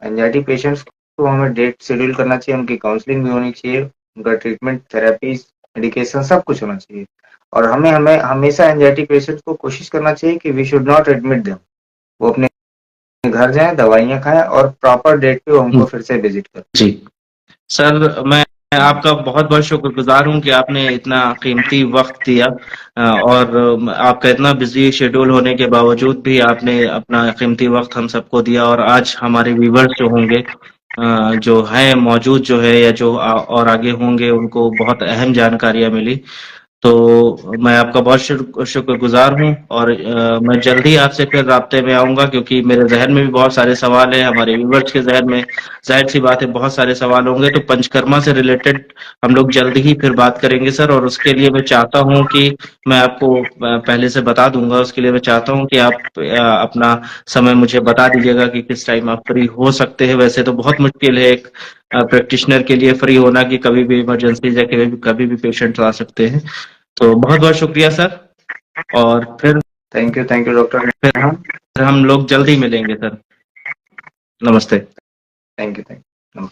एंजाइटी पेशेंट्स को हमें डेट शेड्यूल करना चाहिए, उनकी काउंसलिंग भी होनी चाहिए, उनका ट्रीटमेंट, थेरेपीज, मेडिकेशन सब कुछ होना चाहिए। और हमें हमें हमेशा एंजाइटी पेशेंट्स को कोशिश करना चाहिए कि we should not admit them, वो अपने घर जाएं, दवाइयाँ खाएं और प्रॉपर डेट पे उनको फिर से विजिट करें। जी सर, मैं आपका बहुत बहुत शुक्रगुजार हूँ कि आपने इतना कीमती वक्त दिया, और आपका इतना बिजी शेड्यूल होने के बावजूद भी आपने अपना कीमती वक्त हम सबको दिया, और आज हमारे व्यूवर्स जो होंगे, जो हैं मौजूद जो है, या जो और आगे होंगे, उनको बहुत अहम जानकारियां मिली। तो मैं आपका बहुत शुक्रगुजार हूँ, और मैं जल्दी आपसे फिर राब्ते में आऊंगा, क्योंकि मेरे जहन में भी बहुत सारे सवाल हैं, हमारे व्यूवर्स के जहन में जाहिर सी बात है बहुत सारे सवाल होंगे। तो पंचकर्मा से रिलेटेड हम लोग जल्दी ही फिर बात करेंगे सर, और उसके लिए मैं चाहता हूँ कि मैं आपको पहले से बता दूंगा, उसके लिए मैं चाहता हूँ कि आप अपना समय मुझे बता दीजिएगा कि किस टाइम आप फ्री हो सकते हैं। वैसे तो बहुत मुश्किल है एक प्रैक्टिशनर के लिए फ्री होना, कि कभी भी इमरजेंसी या कभी भी पेशेंट आ सकते हैं। तो बहुत बहुत शुक्रिया सर, और थैंक यू डॉक्टर। फिर हम लोग जल्दी मिलेंगे सर। नमस्ते। Thank you.